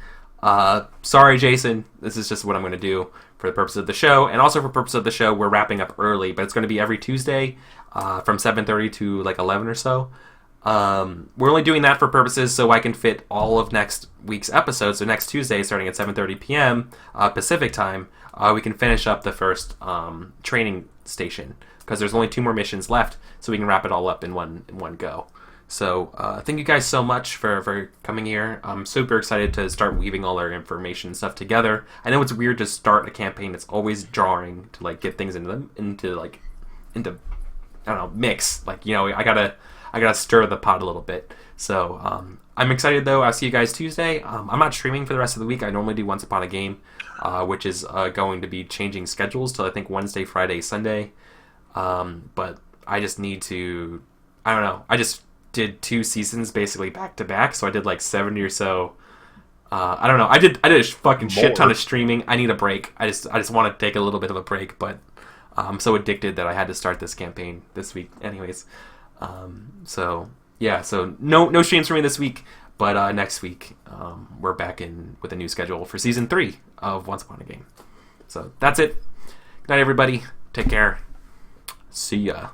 Sorry, Jason. This is just what I'm going to do for the purpose of the show, and also for the purpose of the show, we're wrapping up early, but it's going to be every Tuesday from 7:30 to like 11 or so. We're only doing that for purposes so I can fit all of next week's episodes. So next Tuesday, starting at 7:30 p.m. Pacific time, we can finish up the first training station because there's only 2 more missions left, so we can wrap it all up in one go. So thank you guys so much for coming here. I'm super excited to start weaving all our information and stuff together. I know it's weird to start a campaign. It's always jarring to like get things into I don't know, mix. Like, you know, I gotta stir the pot a little bit. So I'm excited though. I'll see you guys Tuesday. I'm not streaming for the rest of the week. I normally do Once Upon a Game, which is going to be changing schedules till I think Wednesday, Friday, Sunday. But I just need to, I don't know. I just did 2 seasons basically back to back, so I did like 70 or so. I don't know. I did a fucking shit ton of streaming. I need a break. I just want to take a little bit of a break, but I'm so addicted that I had to start this campaign this week. Anyways, so yeah, so no streams for me this week, but next week we're back in with a new schedule for season 3 of Once Upon a Game. So that's it. Good night, everybody. Take care. See ya.